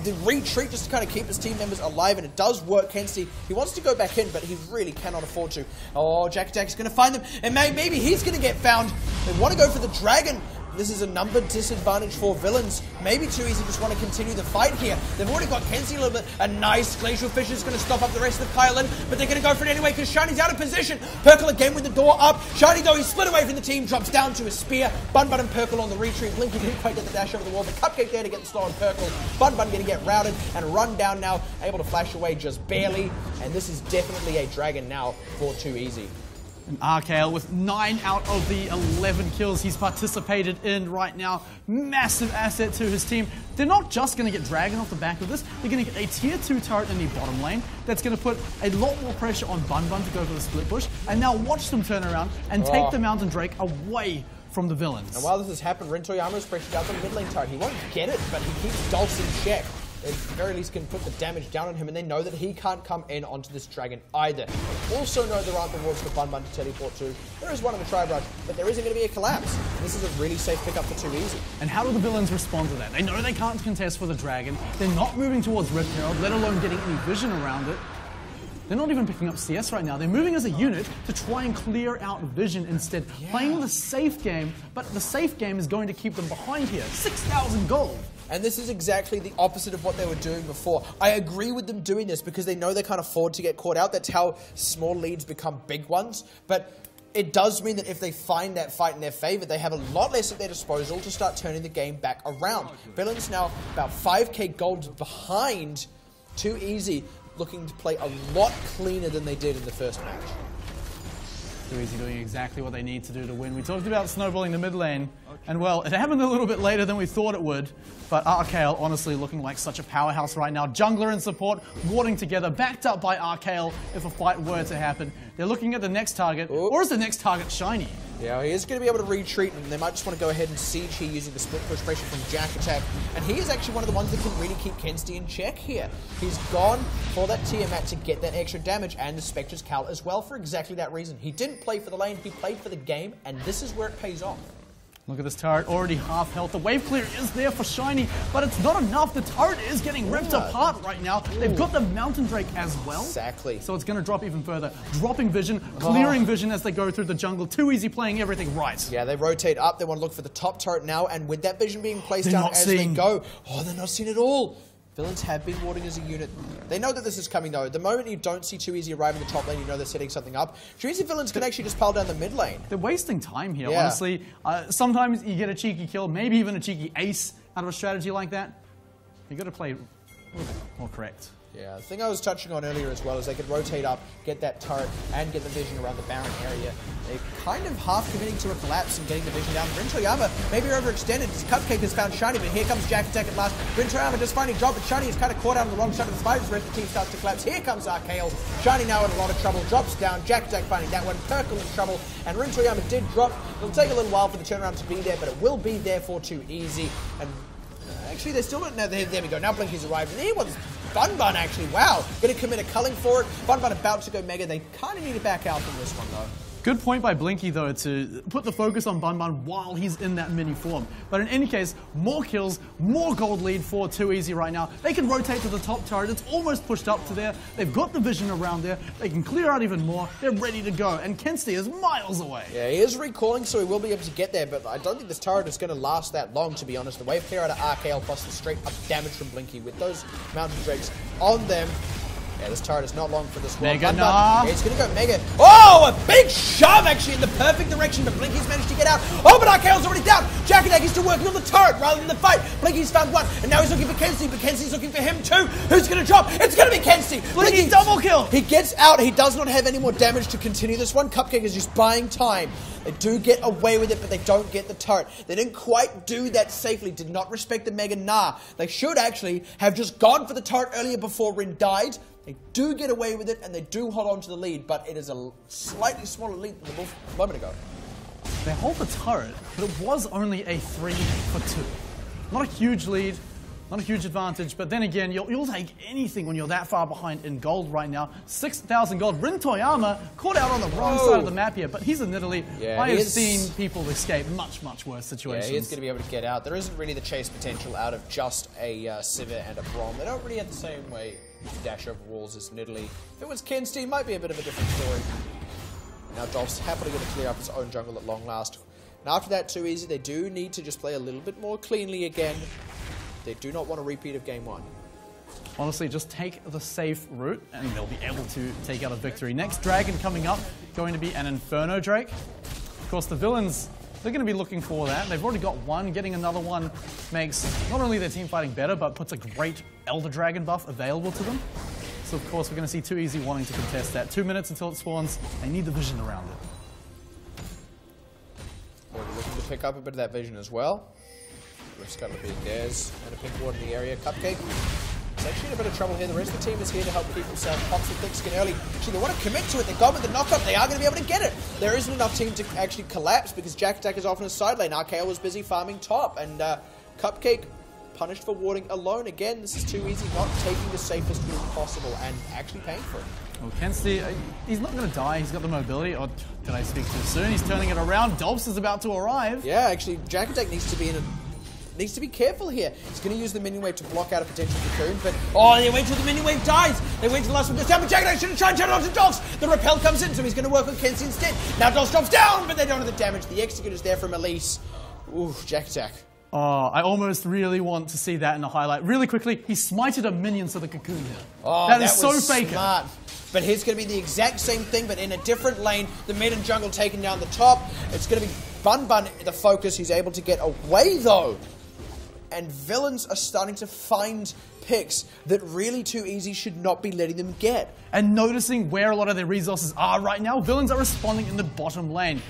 the retreat just to kind of keep his team members alive, and it does work. Kensi, he wants to go back in, but he really cannot afford to. Oh, Jack Attack is going to find them, and maybe he's going to get found. They want to go for the dragon. This is a number disadvantage for villains. Maybe Too Easy just want to continue the fight here. They've already got Kensi a little bit. A nice Glacial Fissure is going to stop up the rest of Kylan, but they're going to go for it anyway because Shiny's out of position. Perkle again with the door up. Shiny, though, he's split away from the team, drops down to a spear. Bun and Perkle on the retreat. Blinky didn't quite get the dash over the wall, but Cupcake there to get the slow on Perkle. Bun going to get routed and run down now, able to flash away just barely. And this is definitely a dragon now for Too Easy. And RKL with 9 out of the 11 kills he's participated in right now. Massive asset to his team. They're not just going to get Dragon off the back of this. They're going to get a tier 2 turret in the bottom lane that's going to put a lot more pressure on Bun to go for the split push. And now watch them turn around and take the Mountain Drake away from the villains. And while this has happened, Rintoyama's pressured out the mid lane turret. He won't get it, but he keeps Dolphs in check. At the very least can put the damage down on him, and they know that he can't come in onto this dragon either. They also know there aren't the wards for Bun to teleport to. There is one on the Tri-Brush, but there isn't going to be a collapse. This is a really safe pickup for Too Easy. And how do the villains respond to that? They know they can't contest for the dragon. They're not moving towards Rift Herald, let alone getting any vision around it. They're not even picking up CS right now. They're moving as a unit to try and clear out vision instead. Yeah. Playing the safe game, but the safe game is going to keep them behind here. 6,000 gold. And this is exactly the opposite of what they were doing before. I agree with them doing this because they know they can't afford to get caught out. That's how small leads become big ones. But it does mean that if they find that fight in their favor, they have a lot less at their disposal to start turning the game back around. Villains now about 5k gold behind. Too Easy, looking to play a lot cleaner than they did in the first match. Too Easy doing exactly what they need to do to win. We talked about snowballing the mid lane, and well, it happened a little bit later than we thought it would, but RKL honestly looking like such a powerhouse right now. Jungler and support warding together, backed up by RKL if a fight were to happen. They're looking at the next target, or is the next target Shiny? Yeah, he is going to be able to retreat, and they might just want to go ahead and siege here using the split push pressure from Jack Attack. And he is actually one of the ones that can really keep Kensti in check here. He's gone for that Tiamat to get that extra damage, and the Spectre's Cal as well for exactly that reason. He didn't play for the lane, he played for the game, and this is where it pays off. Look at this turret, already half health. The wave clear is there for Shiny, but it's not enough. The turret is getting ripped apart right now. They've got the Mountain Drake as well. Exactly. So it's going to drop even further. Dropping vision, clearing vision as they go through the jungle. Too Easy playing everything right. Yeah, they rotate up. They want to look for the top turret now, and with that vision being placed down as they go, they're not seeing it all. Villains have been warding as a unit. They know that this is coming, though. The moment you don't see Too Easy arrive in the top lane, you know they're setting something up. Too Easy Villains can actually just pile down the mid lane. They're wasting time here, Yeah. honestly. Sometimes you get a cheeky kill, maybe even a cheeky ace out of a strategy like that. You got to play a little bit more correct. Yeah, the thing I was touching on earlier as well is they could rotate up, get that turret, and get the vision around the Baron area. They're kind of half committing to a collapse and getting the vision down. Rin Toyama maybe overextended. His Cupcake has found Shiny, but here comes Jack Attack at last. Rin Toyama just finally dropped, but Shiny is kind of caught out on the wrong side of the spiders. The rest of the team starts to collapse. Here comes Archael. Shiny now in a lot of trouble. Drops down. Jack Attack finding that one. Perkle in trouble. And Rin Toyama did drop. It'll take a little while for the turnaround to be there, but it will be there for Too Easy. And actually, they're still not. No, there we go. Now Blinky's arrived. And here was Bun Bun, actually. Wow. Going to commit a culling for it. Bun Bun about to go mega. They kind of need to back out from this one, though. Good point by Blinky, though, to put the focus on Bun Bun while he's in that mini form. But in any case, more kills, more gold lead for Too Easy right now. They can rotate to the top turret. It's almost pushed up to there. They've got the vision around there. They can clear out even more. They're ready to go. And Kensti is miles away. Yeah, he is recalling, so he will be able to get there, but I don't think this turret is going to last that long, to be honest. The wave clear out of Archael plus the straight up damage from Blinky with those Mountain Drakes on them. Yeah, this turret is not long for this one. Mega, nah. Yeah, he's going to go Mega. Oh, a big shove, actually, in the perfect direction, but Blinky's managed to get out. Oh, but Archael's already down. Jack Attack is still working on the turret rather than the fight. Blinky's found one, and now he's looking for Kensti, but Kensti's looking for him too. Who's going to drop? It's going to be Kensti. Blinky double kill. He gets out. He does not have any more damage to continue this one. Cupcake is just buying time. They do get away with it, but they don't get the turret. They didn't quite do that safely, did not respect the Mega Nah. They should actually have just gone for the turret earlier before Rin died. They do get away with it, and they do hold on to the lead, but it is a slightly smaller lead than a moment ago. They hold the turret, but it was only a 3-for-2. Not a huge lead, not a huge advantage, but then again, you'll take anything when you're that far behind in gold right now. 6,000 gold. Rin Toyama caught out on the wrong side of the map here, but he's in Italy. Yeah, I have seen people escape much, much worse situations. Yeah, he is going to be able to get out. There isn't really the chase potential out of just a Sivir and a Braum. They don't really have the same way to dash over walls as Nidalee. If it was Kensti, it might be a bit of a different story. Now Dolph's happily going to clear up his own jungle at long last. And after that, Too Easy, they do need to just play a little bit more cleanly again. They do not want a repeat of game 1. Honestly, just take the safe route and they'll be able to take out a victory. Next dragon coming up, going to be an Inferno Drake. Of course, the villains, they're going to be looking for that. They've already got one. Getting another one makes not only their team fighting better, but puts a great Elder Dragon buff available to them. So, of course, we're going to see Too Easy wanting to contest that. 2 minutes until it spawns. They need the vision around it. Already looking to pick up a bit of that vision as well. Rift's got a big Dares and a pink ward in the area. Cupcake is actually in a bit of trouble here. The rest of the team is here to help keep himself pops with thick skin early. Actually, they want to commit to it. They got with the knockup. They are going to be able to get it. There isn't enough team to actually collapse because Jack Attack is off in his side lane. Archael was busy farming top, and Cupcake punished for warding alone. Again, this is Too Easy, not taking the safest route possible and actually paying for it. Well, Kensti, he's not going to die. He's got the mobility. Or did I speak too soon? He's turning it around. Dolphs is about to arrive. Yeah, actually, Jack Attack needs to be careful here. He's going to use the minion wave to block out a potential cocoon, but oh, they wait till the minion wave dies. They wait till the last one goes down, but Jack Attack should try and turn it onto Dolphs. The repel comes in, so he's going to work on Kensti instead. Now Dolphs drops down, but they don't have the damage. The execute is there from Elise. Ooh, Jack Attack. Oh, I almost really want to see that in a highlight. Really quickly, he smited a minion to the cocoon here. Oh, that is so faker. Smart. But here's going to be the exact same thing, but in a different lane. The mid and jungle taking down the top. It's going to be Bun Bun the focus. He's able to get away, though. And villains are starting to find picks that really Too Easy should not be letting them get. And noticing where a lot of their resources are right now, villains are responding in the bottom lane.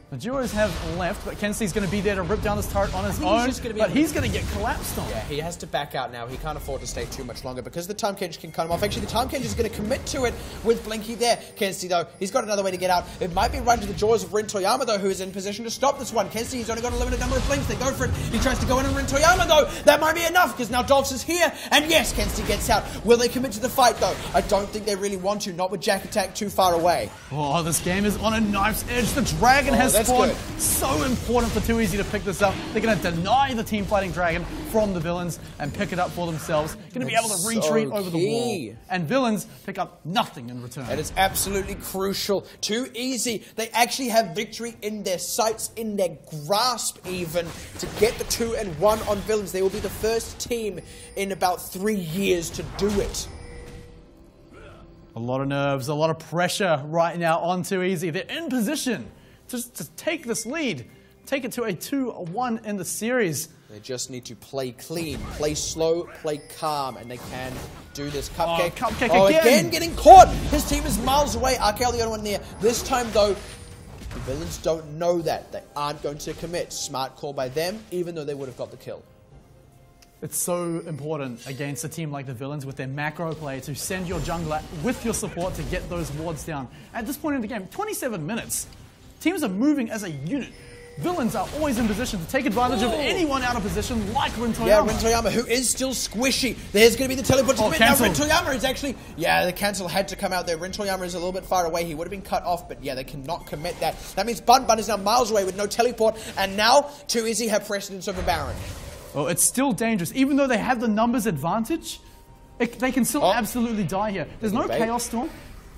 The duos have left, but Kensti's going to be there to rip down this turret on his own, but he's going to get collapsed on. Yeah, he has to back out now. He can't afford to stay too much longer because the Time Kench can cut him off. Actually, the Time Kench is going to commit to it with Blinky there. Kensti, though, he's got another way to get out. It might be run to the jaws of Rin Toyama, though, who is in position to stop this one. Kensti, he's only got a limited number of blinks. They go for it. He tries to go in on Rin Toyama, though. That might be enough because now Dolphs is here. And yes, Kensti gets out. Will they commit to the fight, though? I don't think they really want to, not with Jack Attack too far away. Oh, this game is on a knife's edge. The dragon has That's spawn. good. So important for Too Easy to pick this up. They're going to deny the team fighting dragon from the villains and pick it up for themselves. Going to be able to retreat over the wall. And villains pick up nothing in return. That is absolutely crucial. Too Easy. They actually have victory in their sights, in their grasp even, to get the 2-1 on villains. They will be the first team in about 3 years to do it. A lot of nerves, a lot of pressure right now on Too Easy. They're in position to take this lead, take it to a 2-1 in the series. They just need to play clean, play slow, play calm, and they can do this. Cupcake. Cupcake again getting caught. His team is miles away. RKL the only one near. This time, though, the villains don't know that. They aren't going to commit. Smart call by them, even though they would have got the kill. It's so important against a team like the villains with their macro play to send your jungler with your support to get those wards down. At this point in the game, 27 minutes, teams are moving as a unit. Villains are always in position to take advantage of anyone out of position like Rintoyama. Yeah, Rintoyama, who is still squishy. There's going to be the teleport to commit. Now Rintoyama is actually... Yeah, the cancel had to come out there. Rintoyama is a little bit far away. He would have been cut off, but yeah, they cannot commit that. That means Bun is now miles away with no teleport, and now Too Easy have precedence over Baron. Well, it's still dangerous. Even though they have the numbers advantage, they can still absolutely die here. There's no Chaos Storm.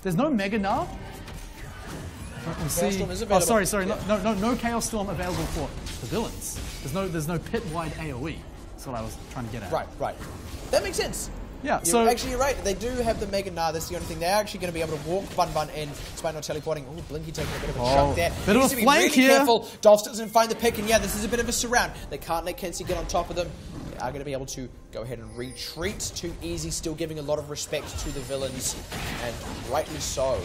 There's no Mega Gnar. Chaos Storm is available. Oh, sorry. No Chaos Storm available for the villains. There's no pit-wide AoE. That's what I was trying to get at. Right. That makes sense. Yeah, actually, you're right. They do have the Mega Gnar. That's the only thing. They're actually going to be able to walk Bun in despite not teleporting. Oh, Blinky taking a bit of a chunk there. Bit of a flank here. Careful. Dolph doesn't find the pick, and yeah, this is a bit of a surround. They can't let Kenzie get on top of them. They are going to be able to go ahead and retreat. Too Easy, still giving a lot of respect to the villains, and rightly so.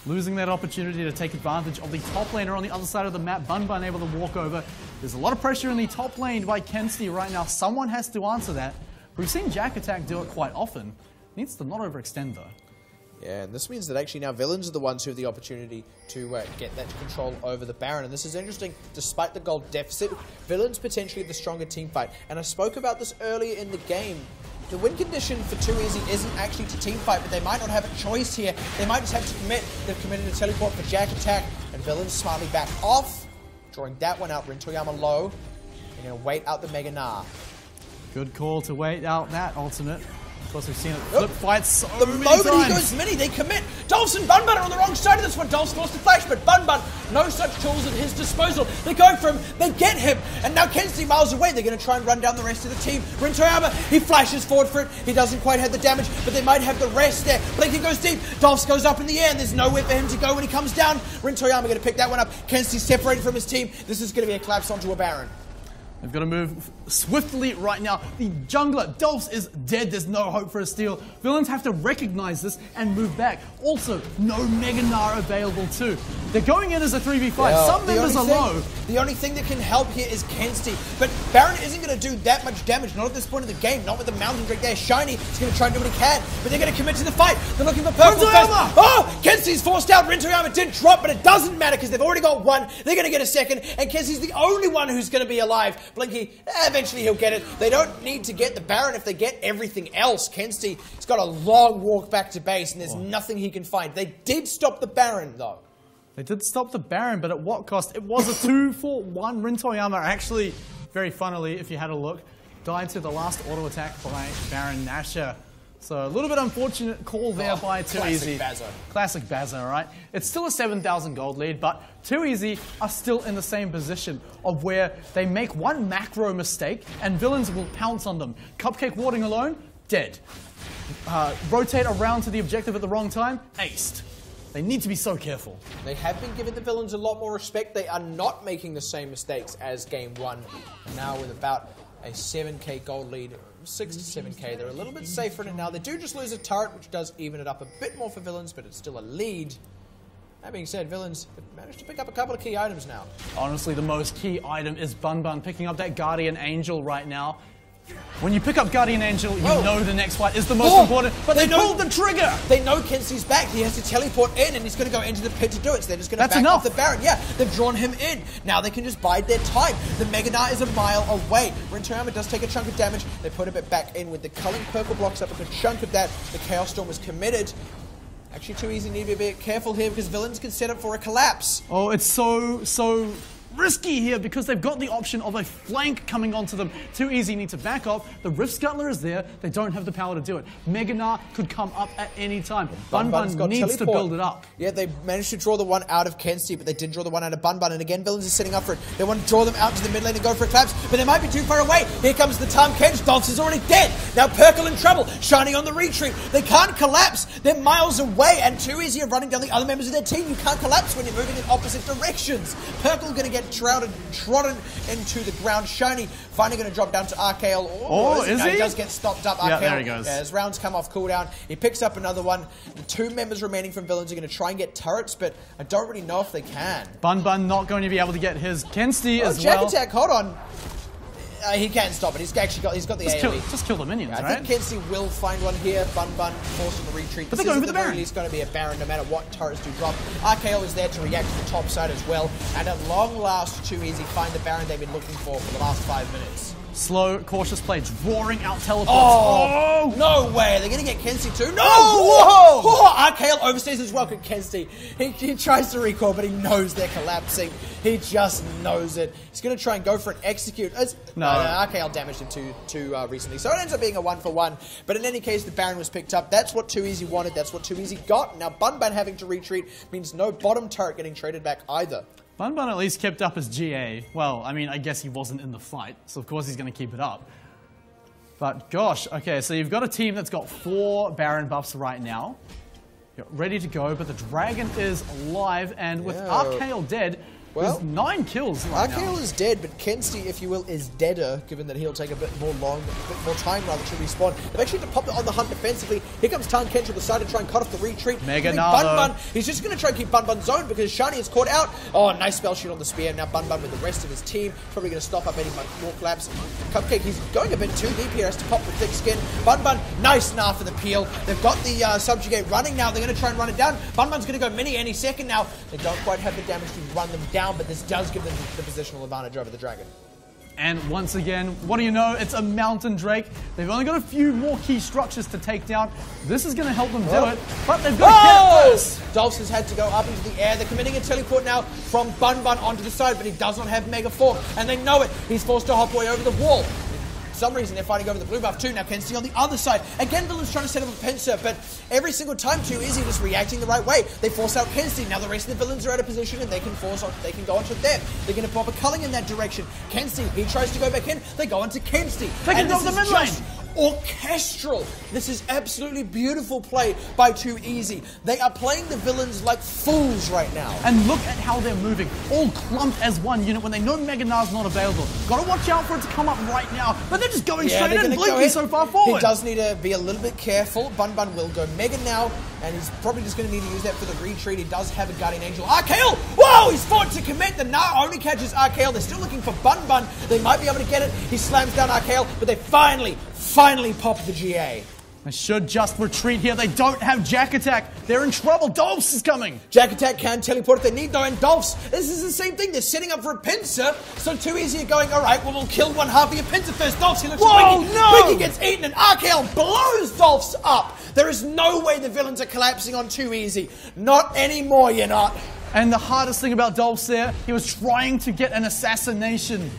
Losing that opportunity to take advantage of the top laner on the other side of the map. Bun able to walk over. There's a lot of pressure in the top lane by Kenzie right now. Someone has to answer that. We've seen Jack Attack do it quite often. Needs to not overextend though. Yeah, and this means that actually now villains are the ones who have the opportunity to get that control over the Baron. And this is interesting. Despite the gold deficit, villains potentially the stronger team fight. And I spoke about this earlier in the game. The win condition for Too Easy isn't actually to team fight, but they might not have a choice here. They might just have to commit. They've committed a teleport for Jack Attack, and villains smartly back off, drawing that one out. Rintoyama low. They're going to wait out the Mega Gnar. Good call to wait out that ultimate. Of course, we've seen it flip fights so many times. The moment he goes mini, they commit. Dolphs and Bun are on the wrong side of this one. Dolph's forced to flash, but Bun, no such tools at his disposal. They go for him, they get him, and now Kenzie miles away. They're going to try and run down the rest of the team. Rintoyama, he flashes forward for it. He doesn't quite have the damage, but they might have the rest there. Blinky goes deep. Dolphs goes up in the air, and there's nowhere for him to go when he comes down. Rintoyama going to pick that one up. Kenzie's separated from his team. This is going to be a collapse onto a Baron. They've got to move swiftly right now. The jungler, Dolphs, is dead. There's no hope for a steal. Villains have to recognize this and move back. Also, no Mega Gnar available too. They're going in as a 3v5. Yeah, some members are low. The only thing that can help here is Kenzie. But Baron isn't going to do that much damage. Not at this point of the game. Not with the Mountain Drake there. Shiny is going to try and do what he can. But they're going to commit to the fight. They're looking for purple first. Oh! Kenzie's forced out. Rintoyama did drop, but it doesn't matter because they've already got one. They're going to get a second. And Kenzie's the only one who's going to be alive. Blinky, eventually he'll get it. They don't need to get the Baron if they get everything else. Kenzie's got a long walk back to base, and there's nothing he can find. They did stop the Baron, though. They did stop the Baron, but at what cost? It was a 2-for-1. Rintoyama actually, very funnily, if you had a look, died to the last auto attack by Baron Nashor. So a little bit unfortunate call there by Too Easy. Classic Bazza, right? It's still a 7,000 gold lead, but Too Easy are still in the same position of where they make one macro mistake and villains will pounce on them. Cupcake warding alone, dead. Rotate around to the objective at the wrong time, aced. They need to be so careful. They have been giving the villains a lot more respect. They are not making the same mistakes as game one. And now with about a 7k gold lead, 6 to 7k, they're a little bit safer in it now. They do just lose a turret, which does even it up a bit more for villains, but it's still a lead. That being said, villains have managed to pick up a couple of key items now. Honestly, the most key item is Bun picking up that Guardian Angel right now. When you pick up Guardian Angel, you know the next fight is the most important, but they pulled the trigger! They know Kenzie's back. He has to teleport in, and he's going to go into the pit to do it, so they're just going to back off the Baron. Yeah, they've drawn him in. Now they can just bide their time. The Mega Gnar is a mile away. Rintoyama does take a chunk of damage. They put a bit back in with the culling purple blocks up a good chunk of that. The Chaos Storm was committed. Actually, too easy. Need to be a bit careful here because villains can set up for a collapse. Oh, it's so risky here because they've got the option of a flank coming onto them. Too easy, need to back off. The Rift Scuttler is there. They don't have the power to do it. Mega Gnar could come up at any time. Bun needs to build it up. Yeah, they managed to draw the one out of Kensti, but they didn't draw the one out of Bun. And again, villains are setting up for it. They want to draw them out to the mid lane and go for a collapse, but they might be too far away. Here comes the Tahm Kench. Dolphs is already dead. Now Perkle in trouble. Shiny on the retreat. They can't collapse. They're miles away, and too easy of running down the other members of their team. You can't collapse when you're moving in opposite directions. Perkle going to get trodden into the ground. Shiny finally going to drop down to Archael. Oh, is he? He does get stopped up. Yeah, Archael, there he goes. His rounds come off cooldown. He picks up another one. The 2 members remaining from villains are going to try and get turrets, but I don't really know if they can. Bun not going to be able to get his Kensti as Jack well. attack, hold on. He can stop it. He's got the AoE. Just kill the minions, right? I think Kensti will find one here. Bun forcing the retreat. But they're going for the Baron. It's going to be a Baron no matter what turrets do drop. Archael is there to react to the top side as well. And at long last, too easy, find the Baron they've been looking for the last 5 minutes. Slow, cautious play, drawing out teleports. Oh, no way. They're going to get Kensti too. No! Whoa! Oh, Archael overstays as well. Kensti. He tries to recall, but he knows they're collapsing. He just knows it. He's going to try and go for an execute. No, Archael damaged him too recently. So it ends up being a 1-for-1. But in any case, the Baron was picked up. That's what Too Easy wanted. That's what Too Easy got. Now Bun having to retreat means no bottom turret getting traded back either. Bun at least kept up his GA. Well, I mean, I guess he wasn't in the fight, so of course he's going to keep it up. But gosh, okay, so you've got a team that's got 4 Baron buffs right now. You're ready to go, but the Dragon is alive, and with Archael dead, there's 9 kills right now. Archael is dead, but Kensti, if you will, is deader, given that he'll take a bit more time rather to respawn. They've actually had to pop it on the hunt defensively. Here comes Tahm Kench on the side to try and cut off the retreat. Mega Gnar. He's just going to try and keep Bun zoned because Shiny is caught out. Oh, nice spell shoot on the spear. Now Bun with the rest of his team. Probably going to stop up any more collapse. Cupcake, he's going a bit too deep here. Has to pop the thick skin. Bun, nice Gnar for the peel. They've got the subjugate running now. They're going to try and run it down. Bun's going to go mini any second now. They don't quite have the damage to run them down, but this does give them the positional advantage over the Dragon. And once again, what do you know? It's a Mountain Drake. They've only got a few more key structures to take down. This is going to help them do it, but they've got to get it first. Dolphs has had to go up into the air. They're committing a teleport now from Bun onto the side, but he does not have Mega Fork, and they know it. He's forced to hop away over the wall. For some reason, they're fighting over the blue buff too. Now Kensti on the other side. Again, villains trying to set up a pincer, but every single time Too Easy just reacting the right way. They force out Kensti. Now the rest of the villains are out of position and they can go onto them. They're going to pop a culling in that direction. Kensti, he tries to go back in. They go onto Kensti. They can go to the mid lane. Orchestral. This is absolutely beautiful play by Too Easy. They are playing the villains like fools right now. And look at how they're moving, all clumped as one unit when they know Mega Gnar's not available. Got to watch out for it to come up right now, but they're just going straight in. Blinky's so far forward. He does need to be a little bit careful. Bun will go Mega now, and he's probably just going to need to use that for the retreat. He does have a Guardian Angel. Archael! Whoa! He's fought to commit. The Gnar only catches Archael. They're still looking for Bun. They might be able to get it. He slams down Archael, but they finally pop the GA. They should just retreat here. They don't have Jack Attack. They're in trouble. Dolphs is coming. Jack Attack can teleport if they need though, and Dolphs, this is the same thing. They're setting up for a pincer, so Too Easy going, all right, well, we'll kill one half of your pincer first. Dolphs, he looks at Winky. No! Winky gets eaten, and Archael blows Dolphs up. There is no way the villains are collapsing on Too Easy. Not anymore, you're not. And the hardest thing about Dolphs there, he was trying to get an assassination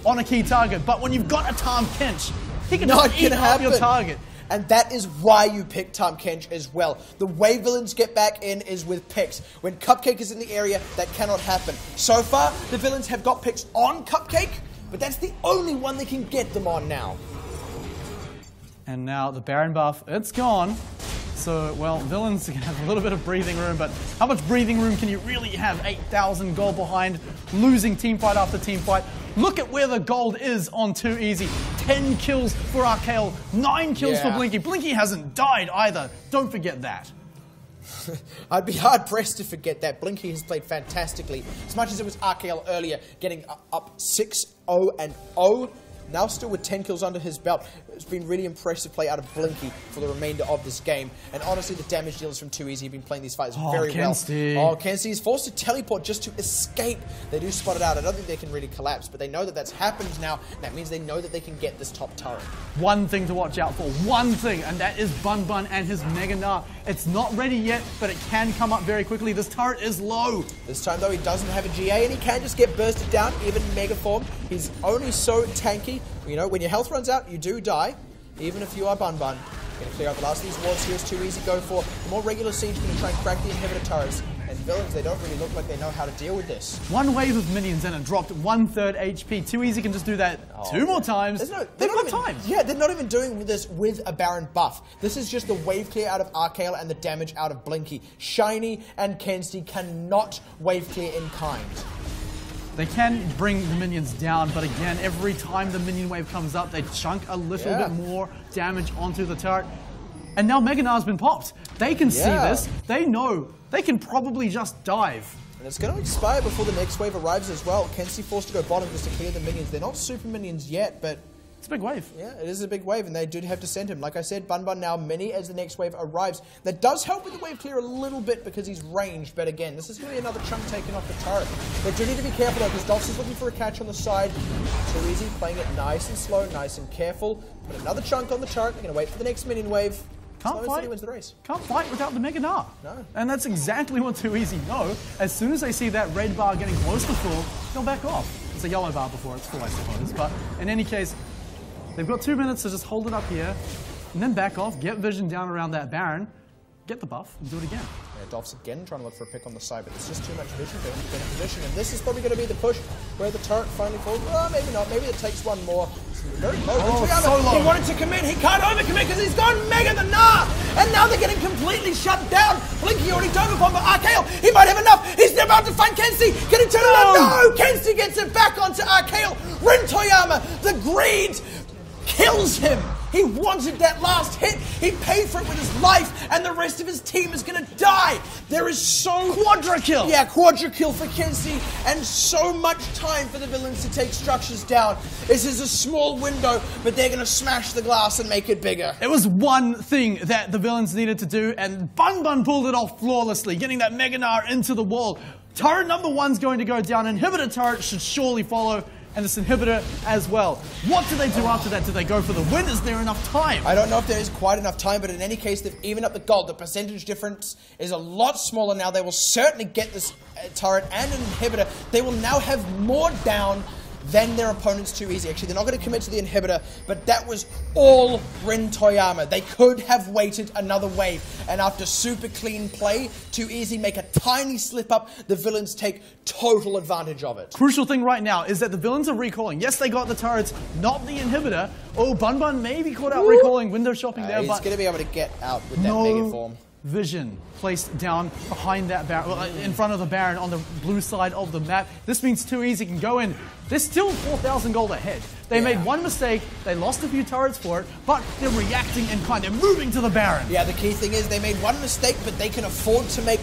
on a key target, but when you've got a Tahm Kench, he can just eat up your target. And that is why you pick Tahm Kench as well. The way villains get back in is with picks. When Cupcake is in the area, that cannot happen. So far, the villains have got picks on Cupcake, but that's the only one they can get them on now. And now the Baron buff, it's gone. So, well, villains can have a little bit of breathing room, but how much breathing room can you really have? 8,000 gold behind, losing teamfight after teamfight. Look at where the gold is on Too Easy. 10 kills for Archael, 9 kills for Blinky. Blinky hasn't died either. Don't forget that. I'd be hard-pressed to forget that. Blinky has played fantastically. As much as it was Archael earlier, getting up 6-0-0. Now still with 10 kills under his belt. It's been really impressive play out of Blinky for the remainder of this game. And honestly, the damage dealers from Too Easy have been playing these fights very Kensti. well. Oh, Kensti is forced to teleport just to escape. They do spot it out. I don't think they can really collapse, but they know that that's happened now. That means they know that they can get this top turret. One thing to watch out for, one thing, and that is Bun Bun and his Mega Gnar. It's not ready yet, but it can come up very quickly. This turret is low. This time, though, he doesn't have a GA, and he can just get bursted down, even in Mega form. He's only so tanky. You know, when your health runs out, you do die, even if you are Bun Bun. Going to clear out the last of these wards here. It's Too Easy go for the more regular siege, going to try and crack the inhibitor turrets. And villains, they don't really look like they know how to deal with this. One wave of minions and it dropped 1/3 HP. Too Easy can just do that 2 more times. They've got time. Yeah, they're not even doing this with a Baron buff. This is just the wave clear out of Arcale and the damage out of Blinky. Shiny and Kensti cannot wave clear in kind. They can bring the minions down, but again, every time the minion wave comes up, they chunk a little bit more damage onto the turret. And now Mega Gnar's been popped. They can see this. They know. They can probably just dive. And it's going to expire before the next wave arrives as well. Kensti forced to go bottom just to clear the minions. They're not super minions yet, but... It's a big wave. Yeah, it is a big wave, and they do have to send him. Like I said, Bun Bun now mini as the next wave arrives. That does help with the wave clear a little bit because he's ranged, but again, this is going to be another chunk taken off the turret. They do need to be careful though, because Dolphs is looking for a catch on the side. Too Easy, playing it nice and slow, nice and careful. But another chunk on the turret. They're going to wait for the next minion wave. Can't fight. Wins the race. Can't fight without the Mega Gnar. No. And that's exactly what Too Easy know. As soon as they see that red bar getting close to full, they'll back off. It's a yellow bar before it's full, I suppose. But in any case, they've got 2 minutes to just hold it up here, and then back off, get vision down around that Baron, get the buff, and do it again. Yeah, Dolph's again trying to look for a pick on the side, but there's just too much vision for him to get in position. And this is probably going to be the push where the turret finally falls. Well, maybe not. Maybe it takes one more. Very low. So low. He wanted to commit. He can't overcommit because he's gone Mega the Gnar. And now they're getting completely shut down. Blinky already dove upon, but Arcale, he might have enough. He's about to find Kensti. Can he turn it around? No! Kensti gets it back onto Arcale. Rin Toyama, the greed kills him. He wanted that last hit. He paid for it with his life, and the rest of his team is going to die. There is so... Quadra kill! Yeah, quadra kill for Kensti, and so much time for the villains to take structures down. This is a small window, but they're going to smash the glass and make it bigger. It was one thing that the villains needed to do, and Bun Bun pulled it off flawlessly, getting that Mega Gnar into the wall. Turret number 1's going to go down. Inhibitor turret should surely follow. And this inhibitor as well. What do they do after that? Do they go for the win? Is there enough time? I don't know if there is quite enough time, but in any case, they've evened up the gold. The percentage difference is a lot smaller now. They will certainly get this turret and an inhibitor. They will now have more down than their opponents Too Easy. Actually, they're not going to commit to the inhibitor, but that was all Rin Toyama. They could have waited another wave, and after super clean play, Too Easy make a tiny slip up, the villains take total advantage of it. Crucial thing right now is that the villains are recalling. Yes, they got the turrets, not the inhibitor. Oh, Bun Bun may be caught out recalling, window shopping there, He's but going to be able to get out with that mega form. Vision placed down behind that Baron, well, in front of the Baron on the blue side of the map. This means Too Easy can go in. They're still 4,000 gold ahead. They made one mistake, they lost a few turrets for it, but they're reacting in kind. They're moving to the Baron. Yeah, the key thing is they made one mistake, but they can afford to make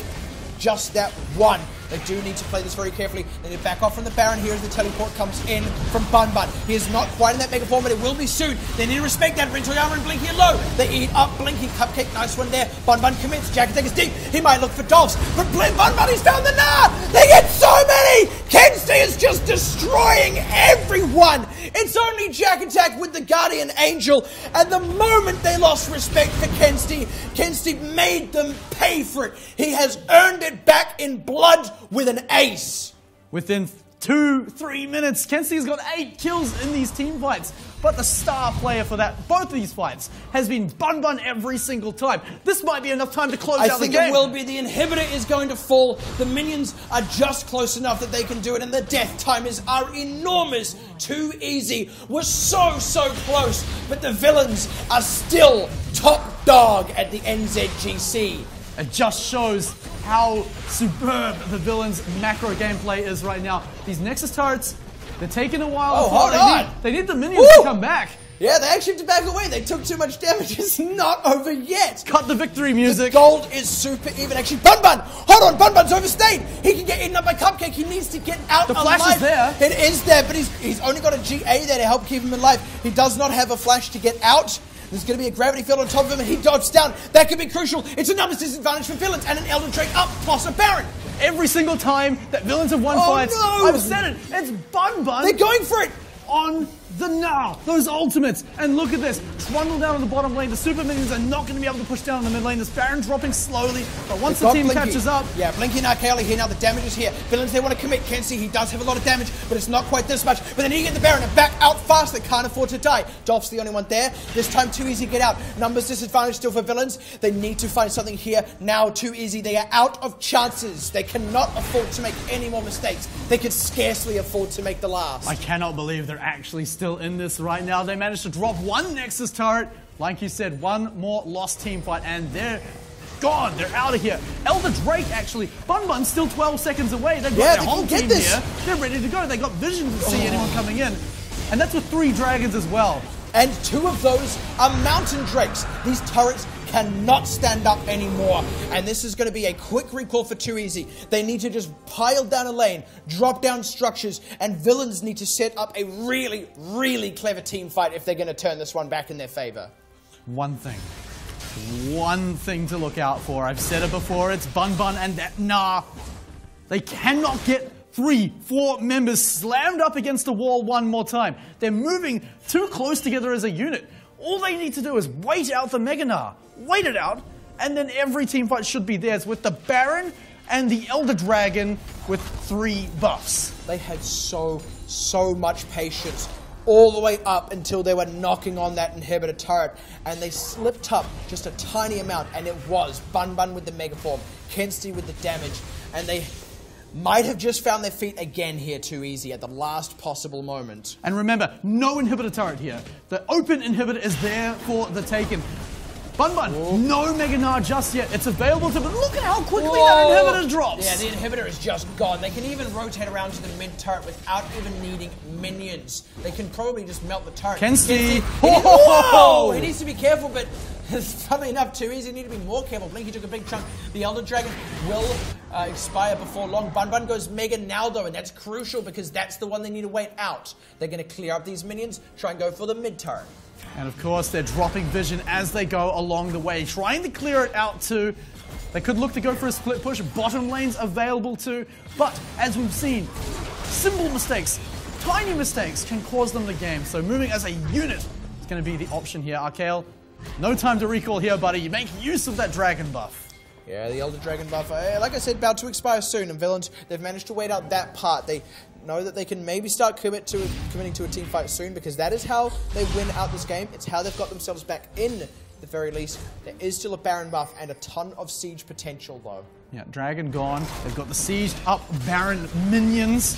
just that one. They do need to play this very carefully. They need to back off from the Baron here as the teleport comes in from Bun Bun. He is not quite in that mega form, but it will be soon. They need to respect that. Rin Toyama and Blinky are low. They eat up Blinky. Cupcake, nice one there. Bun Bun commits. Jack Attack is deep. He might look for Dolphs, but Bun Bun, he's found the Gnar. They get so many. Kensti is just destroying everyone. It's only Jack Attack with the Guardian Angel. And the moment they lost respect for Kensti, Kensti made them pay for it. He has earned it back in blood with an ace. Within 2-3 minutes, Kensti's got 8 kills in these team fights. But the star player for both of these fights has been Bun Bun every single time. This might be enough time to close out the game. I think it will be. The inhibitor is going to fall. The minions are just close enough that they can do it, and the death timers are enormous. Too Easy was so close, but the villains are still top dog at the NZGC. It just shows how superb the villains' macro gameplay is right now. These Nexus turrets, they're taking a while. Oh, hold on! They need the minions to come back. Yeah, they actually have to back away. They took too much damage. It's not over yet. Cut the victory music. The gold is super even. Actually, Bun Bun! Hold on, Bun Bun's overstayed. He can get eaten up by Cupcake. He needs to get out The alive. flash is there. It is there, but he's only got a GA there to help keep him alive. He does not have a flash to get out. There's going to be a gravity field on top of him, and he dodges down. That could be crucial. It's a numbers disadvantage for villains, and an Elder Drake up, plus a Baron. Every single time that villains have won fights, no. I've said it, it's Bun Bun. They're going for it. On the now, those ultimates, and look at this, Trundle down on the bottom lane. The super minions are not going to be able to push down in the mid lane. This Baron dropping slowly, but once the team catches up, yeah, Blinky and Archaeal here now. The damage is here. Villains, they want to commit. Kenzie, he does have a lot of damage, but it's not quite this much. But then he get the Baron and back out fast. They can't afford to die. Dolph's the only one there. This time too easy to get out. Numbers disadvantage still for villains. They need to find something here now. Too easy. They are out of chances. They cannot afford to make any more mistakes. They could scarcely afford to make the last. I cannot believe they're actually still in this right now. They managed to drop one Nexus turret. Like you said, one more lost team fight, and they're gone. They're out of here. Elder Drake, actually. Bun Bun's still 12 seconds away. They've got their whole team here. They're ready to go. They got vision to see anyone coming in. And that's with 3 dragons as well. And 2 of those are Mountain Drakes. These turrets cannot stand up anymore. And this is going to be a quick recall for Too Easy. They need to just pile down a lane, drop down structures, and villains need to set up a really, really clever team fight if they're going to turn this one back in their favor. One thing to look out for. I've said it before, it's Bun Bun and that. Nah, they cannot get 3-4 members slammed up against the wall one more time. They're moving too close together as a unit. All they need to do is wait out the Mega Gnar. Wait it out, and then every team fight should be theirs with the Baron and the Elder Dragon with 3 buffs. They had so much patience all the way up until they were knocking on that inhibitor turret, and they slipped up just a tiny amount, and it was Bun Bun with the Megaform, Kenzie with the damage, and they might have just found their feet again here Too Easy at the last possible moment. And remember, no inhibitor turret here. The open inhibitor is there for the taken. Bun Bun, no Mega Gnar just yet. It's available to, but look at how quickly that inhibitor drops. Yeah, the inhibitor is just gone. They can even rotate around to the mid turret without even needing minions. They can probably just melt the turret. Kenzie. Whoa! He needs to be careful, but funnily enough, Too Easy need to be more careful. Blinky took a big chunk. The Elder Dragon will expire before long. Bun Bun goes Mega now, though, and that's crucial because that's the one they need to wait out. They're going to clear up these minions, try and go for the mid turret. And of course, they're dropping vision as they go along the way, trying to clear it out too. They could look to go for a split push. Bottom lane's available too. But as we've seen, simple mistakes, tiny mistakes can cause them the game. So moving as a unit is going to be the option here. Archaeal, no time to recall here, buddy. You make use of that dragon buff. Yeah, the Elder Dragon buff, like I said, about to expire soon. And villains, they've managed to wait out that part. They know that they can maybe start committing to a team fight soon, because that is how they win out this game. It's how they've got themselves back in, at the very least. There is still a Baron buff and a ton of siege potential, though. Yeah, Dragon gone. They've got the siege up, Baron minions.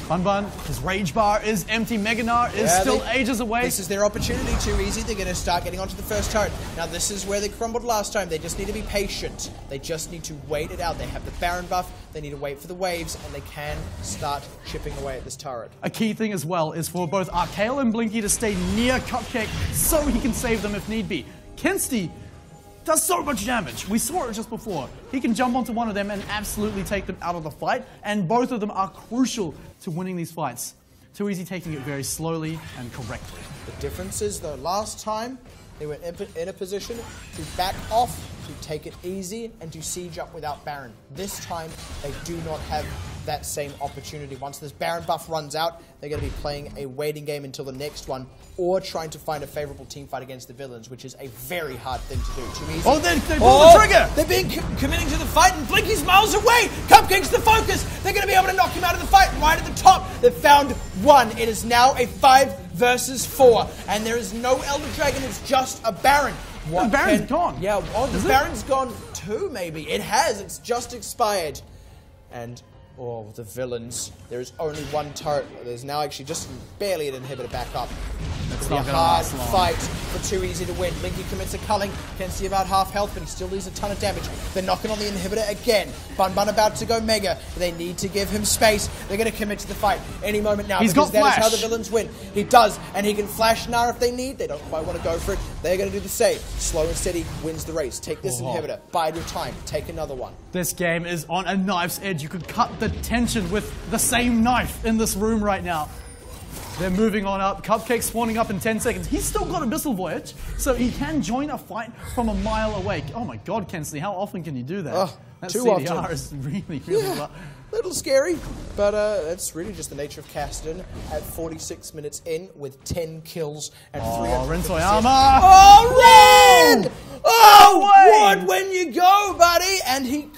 Bun Bun, his rage bar is empty. Mega Gnar is still ages away. This is their opportunity. Too easy. They're going to start getting onto the first turret. Now, this is where they crumbled last time. They just need to be patient. They just need to wait it out. They have the Baron buff. They need to wait for the waves, and they can start chipping away at this turret. A key thing as well is for both Archaeal and Blinky to stay near Cupcake so he can save them if need be. Kenzie does so much damage. We saw it just before. He can jump onto one of them and absolutely take them out of the fight, and both of them are crucial to winning these fights. Too Easy taking it very slowly and correctly. The difference is, though, last time they were in a position to back off, to take it easy, and to siege up without Baron. This time, they do not have that same opportunity. Once this Baron buff runs out, they're going to be playing a waiting game until the next one, or trying to find a favorable team fight against the villains, which is a very hard thing to do. Too easy. Oh, they pulled the trigger! They're being committing to the fight, and Blinky's miles away! Cupcake's the focus! They're going to be able to knock him out of the fight right at the top! They've found one. It is now a 5 versus 4, and there is no Elder Dragon, it's just a Baron. The Baron's gone. Yeah, the Baron's gone too, maybe. It has. It's just expired. And, oh, the villains. There is only one turret. There's now actually just barely an inhibitor back up. It's It'll not be a gonna hard last long. fight for Too Easy to win. Blinky commits a culling. Kenzie about half health, but he still leaves a ton of damage. They're knocking on the inhibitor again. Bun about to go mega. They need to give him space. They're going to commit to the fight any moment now. He's because got that is how flash. the villains win. He does, and he can flash Nar if they need. They don't quite want to go for it. They're going to do the same. Slow and steady wins the race. Take this inhibitor. Bide your time. Take another one. This game is on a knife's edge. You could cut the tension with the same knife in this room right now. They're moving on up. Cupcake spawning up in 10 seconds. He's still got Abyssal Voyage, so he can join a fight from a mile away. Oh my god, Kensley, how often can you do that? That too CDR often. is really low. A little scary, but that's really just the nature of Cassidy at 46 minutes in with 10 kills and 300. Rintoyama! Oh, Ren! Oh, way! what when you go, buddy? And he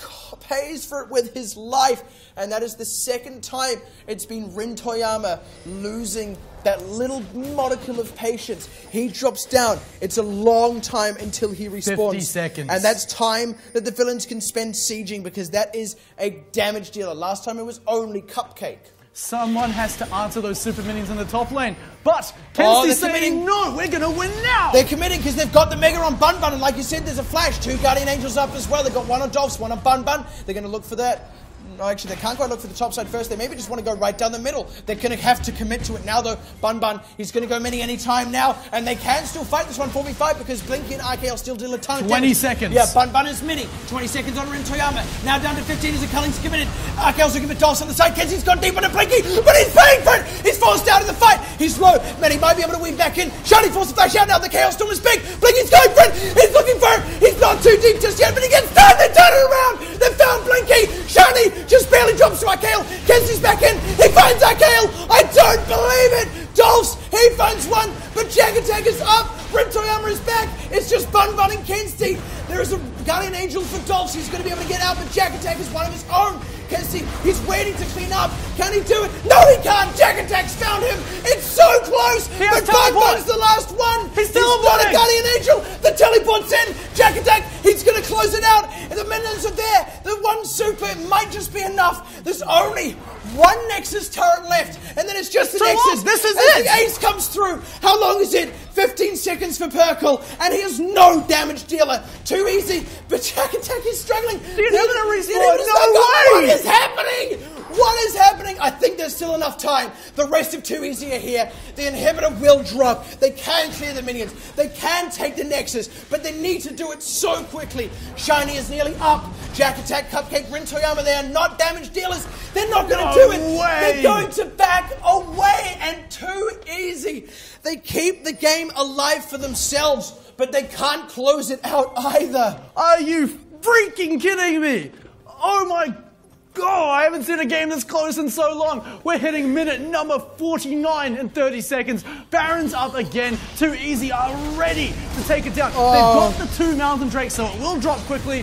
pays for it with his life. And that is the second time it's been Rintoyama losing that little modicum of patience. He drops down. It's a long time until he respawns. 50 seconds. And that's time that the villains can spend sieging because that is a damage dealer. Last time it was only Cupcake. Someone has to answer those super minions in the top lane. But Kensley's they're saying, committing. no, we're going to win now. They're committing because they've got the Mega on Bun, and like you said, there's a flash. 2 Guardian Angels up as well. They've got one on Dolphs, one on Bun. They're going to look for that. No, actually, they can't quite look for the top side first. They maybe just want to go right down the middle. They're going to have to commit to it now, though. Bun, he's going to go mini any time now, and they can still fight this one 4v5 because Blinky and RKL still deal a ton of 20 damage. seconds. Yeah, Bun is mini. 20 seconds on Rintoyama. Now down to 15 as the Culling's committed. RKL's looking for Dolphs on the side. Kenzie's gone deep into Blinky, but he's paying for it. He's forced out of the fight. He's low. Man, he might be able to weave back in. Shiny forced the flash out now. The Chaos Storm is big. Blinky's going for it. He's looking for it. He's not too deep just yet, but he gets turned. They turn it around. They found Blinky. Shiny just barely drops to Arkael. Kenzie's back in. He finds Arkael. I don't believe it. Dolphs, he finds one, but Jack is up. Rintoyama is back. It's just Bun and Kenzie. There is a Guardian Angel for Dolphs. He's going to be able to get out, but Jack is one of his own. Kenzie, he's waiting to clean up. Can he do it? No, he can't. Jack found him. It's so close. But Bun's the last one. He's still not a Guardian Angel. The teleport's in. Jack, he's going to close it out. And the minions are there. The one super might just be enough. There's only one Nexus turret left. And then it's just the Nexus. This is it. it. The ace comes through. How long is it? 15 seconds for Perkle. And he is no damage dealer. Too easy. But Jack is struggling. The inhibitor respawn. No way. What is happening? What is happening? I think there's still enough time. The rest of Too Easy are here. The inhibitor will drop. They can clear the minions. They can take the Nexus, but they need to do it so quickly. Shiny is nearly up. Jack, Cupcake, Rintoyama, they are not damage dealers. They're not going to do it. They're going to back away, and Too Easy. They keep the game alive for themselves, but they can't close it out either. Are you freaking kidding me? Oh my God, I haven't seen a game this close in so long. We're hitting minute number 49 in 30 seconds. Baron's up again. Too Easy are ready to take it down. They've got the 2 Mountain Drakes, so it will drop quickly.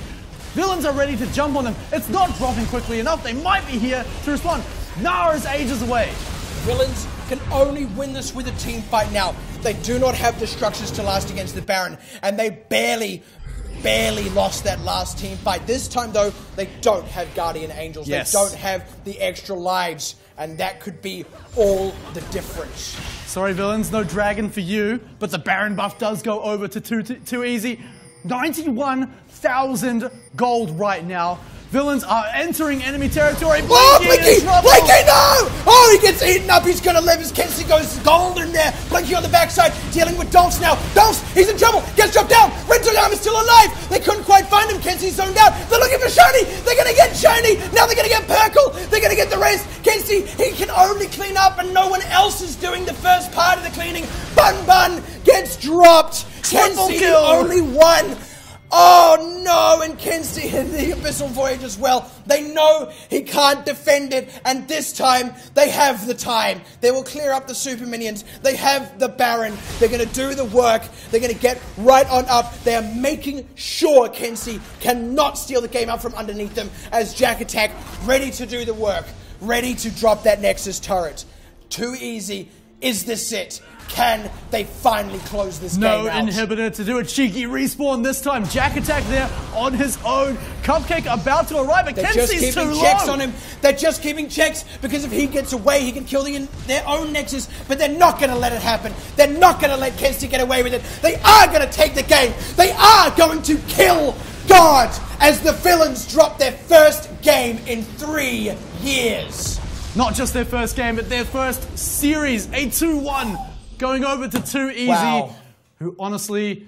Villains are ready to jump on them. It's not dropping quickly enough. They might be here to respond. Nara is ages away. Villains can only win this with a team fight now. They do not have the structures to last against the Baron, and they barely lost that last team fight. This time, though, they don't have Guardian Angels. Yes. They don't have the extra lives, and that could be all the difference. Sorry, villains, no dragon for you, but the Baron buff does go over to Too Easy. 91,000 gold right now. Villains are entering enemy territory. Blinky, no! Oh, he gets eaten up. He's going to live as Kenzie goes golden there. Blinky on the backside, dealing with Dolphs now. Dolphs, he's in trouble. Gets dropped down. Rintoyama is still alive. They couldn't quite find him. Kenzie's zoned out. They're looking for Shiny. They're going to get Shiny. Now they're going to get Perkle. They're going to get the rest. Kenzie, he can only clean up, and no one else is doing the first part of the cleaning. Bun gets dropped. Kenzie, the only one. Oh no, and Kenzie in the Abyssal Voyage as well. They know he can't defend it, and this time they have the time. They will clear up the super minions. They have the Baron. They're going to do the work. They're going to get right on up. They are making sure Kenzie cannot steal the game out from underneath them as Jack ready to do the work, ready to drop that Nexus turret. Too Easy is the set. Can they finally close this No game out? inhibitor to do a cheeky respawn this time. Jack Attack there on his own. Cupcake about to arrive, but They're just Kenzie's too keeping low. checks on him. They're just keeping checks because if he gets away, he can kill their own Nexus, but they're not going to let it happen. They're not going to let Kenzie get away with it. They are going to take the game. They are going to kill God as the villains drop their first game in 3 years. Not just their first game, but their first series, a 2-1, going over to Too Easy, Wow. who honestly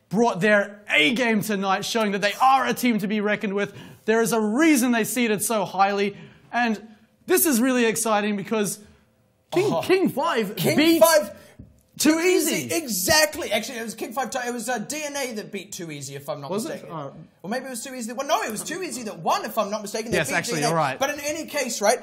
brought their A game tonight, showing that they are a team to be reckoned with. There is a reason they seeded so highly, and this is really exciting because King 5 beat Too Easy. Exactly. Actually, it was King 5. It was DNA that beat Too Easy, if I'm not mistaken. It? Or maybe it was Too Easy. Well, no, it was Too Easy that won, if I'm not mistaken. They Yes, beat actually, DNA. you're right. But in any case, right,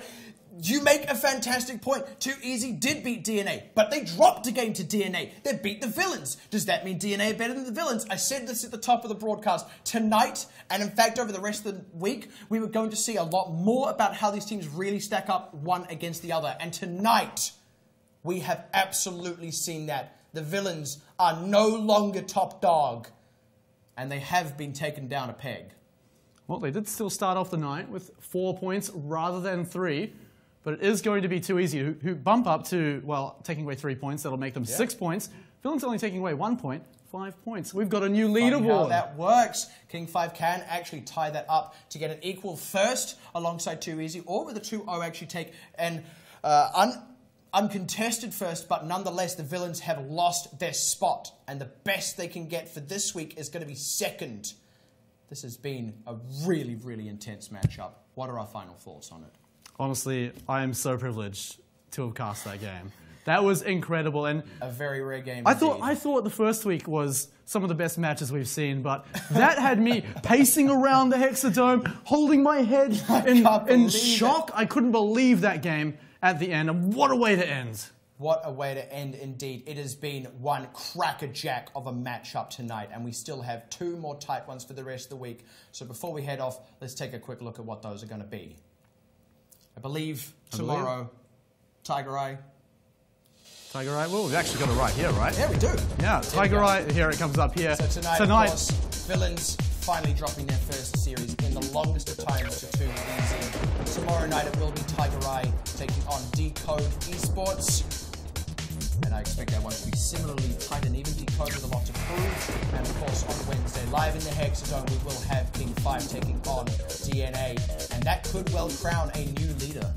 you make a fantastic point. Too Easy did beat DNA, but they dropped a game to DNA. They beat the villains. Does that mean DNA are better than the villains? I said this at the top of the broadcast. Tonight, and in fact over the rest of the week, we were going to see a lot more about how these teams really stack up one against the other. And tonight, we have absolutely seen that. The villains are no longer top dog, and they have been taken down a peg. Well, they did still start off the night with 4 points rather than 3, but it is going to be Too Easy, who bump up to, well, taking away 3 points. That'll make them 6 points. Villains only taking away 1 point, 5 points. We've got a new Funny how leaderboard. that works. King 5 can actually tie that up to get an equal first alongside Too Easy, or with a 2-0 actually take an uncontested first, but nonetheless the villains have lost their spot, and the best they can get for this week is going to be second. This has been a really, really intense matchup. What are our final thoughts on it? Honestly, I am so privileged to have cast that game. That was incredible, and A very rare game. I indeed. thought the first week was some of the best matches we've seen, but that had me pacing around the Hexadome, holding my head in believe shock. I couldn't believe that game at the end, and what a way to end. What a way to end indeed. It has been one crackerjack of a matchup tonight, and we still have 2 more tight ones for the rest of the week. So before we head off, let's take a quick look at what those are going to be. I believe tomorrow, Tiger Eye. Tiger Eye, well, we've actually got it right here, right? Yeah, we do. Yeah, Tiger Eye, here it comes up here. So tonight, of course, villains finally dropping their first series in the longest of times to Too Easy. Tomorrow night it will be Tiger Eye taking on Decode Esports. And I expect that one to be similarly tight and even. Decode with a lot to prove. And of course on Wednesday, live in the Hexadome, we will have King 5 taking on DNA. And that could well crown a new leader.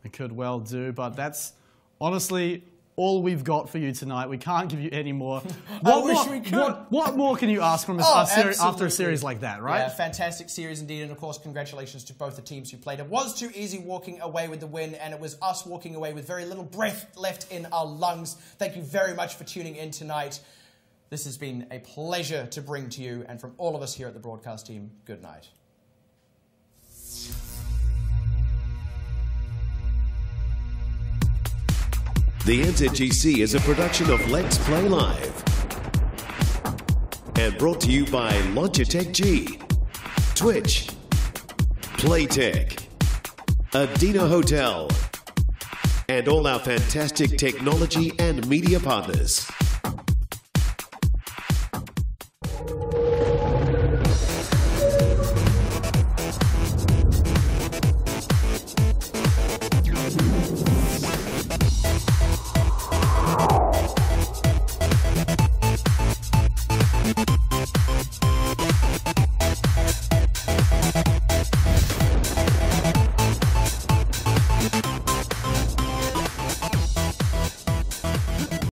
It could well do, but that's honestly all we've got for you tonight. We can't give you any more. What more can you ask from us after a series like that, right? Yeah, fantastic series indeed, and of course, congratulations to both the teams who played. It was Too Easy walking away with the win, and it was us walking away with very little breath left in our lungs. Thank you very much for tuning in tonight. This has been a pleasure to bring to you, and from all of us here at the broadcast team, good night. The NZGC is a production of Let's Play Live and brought to you by Logitech G, Twitch, Playtech, Adina Hotel, and all our fantastic technology and media partners.